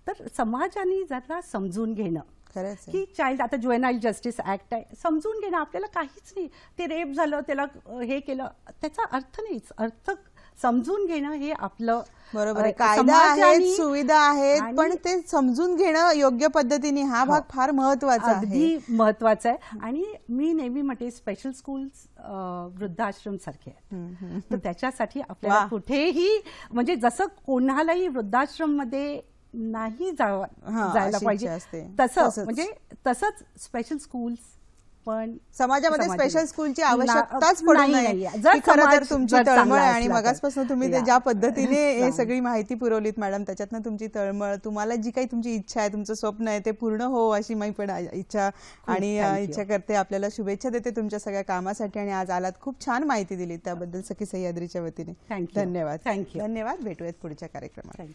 तर समाजाने जरा समजून घेणं की चाइल्ड, आता ज्युएनाइल जस्टिस ऍक्ट आहे, समजून घेणं. आपल्याला काहीच नाही, ते रेप झालं, त्याला हे केलं, त्याचा अर्थ नाहीच. अर्थ समजून घेणं हे आपलं बरोबर आहे. कायदा आहेत, सुविधा आहेत, पण ते समजून घेणं योग्य पद्धतीने हा भाग फार महत्वाचा आहे, अगदी महत्वाचा आहे. आणि मी नेहमी म्हणते स्पेशल स्कूल्स वृद्धाश्रम सारखे आहेत. तर त्याच्यासाठी आपल्याला कुठेही, म्हणजे जसं कोणालाही वृद्धाश्रम मध्ये नाही जायला पाहिजे तसं, म्हणजे तसंच स्पेशल स्कूल्स पण समाजामध्ये स्पेशल स्कूलची आवश्यकताच पडू नये. खरं तर तुमची तळमळ आहे आणि मगाचपासून तुम्ही ते ज्या पद्धतीने हे सगळी माहिती पुरवलीत मॅडम, त्याच्यातनं तुमची तळमळ, तुम्हाला जी काही तुमची इच्छा आहे, तुमचं स्वप्न आहे ते पूर्ण हो अशी मी पण इच्छा आणि इच्छा करते. आपल्याला शुभेच्छा देते तुमच्या सगळ्या कामासाठी आणि आज आलात, खूप छान माहिती दिली त्याबद्दल सखी सह्याद्रीच्या वतीने धन्यवाद. थँक्यू. धन्यवाद. भेटूयात पुढच्या कार्यक्रमात.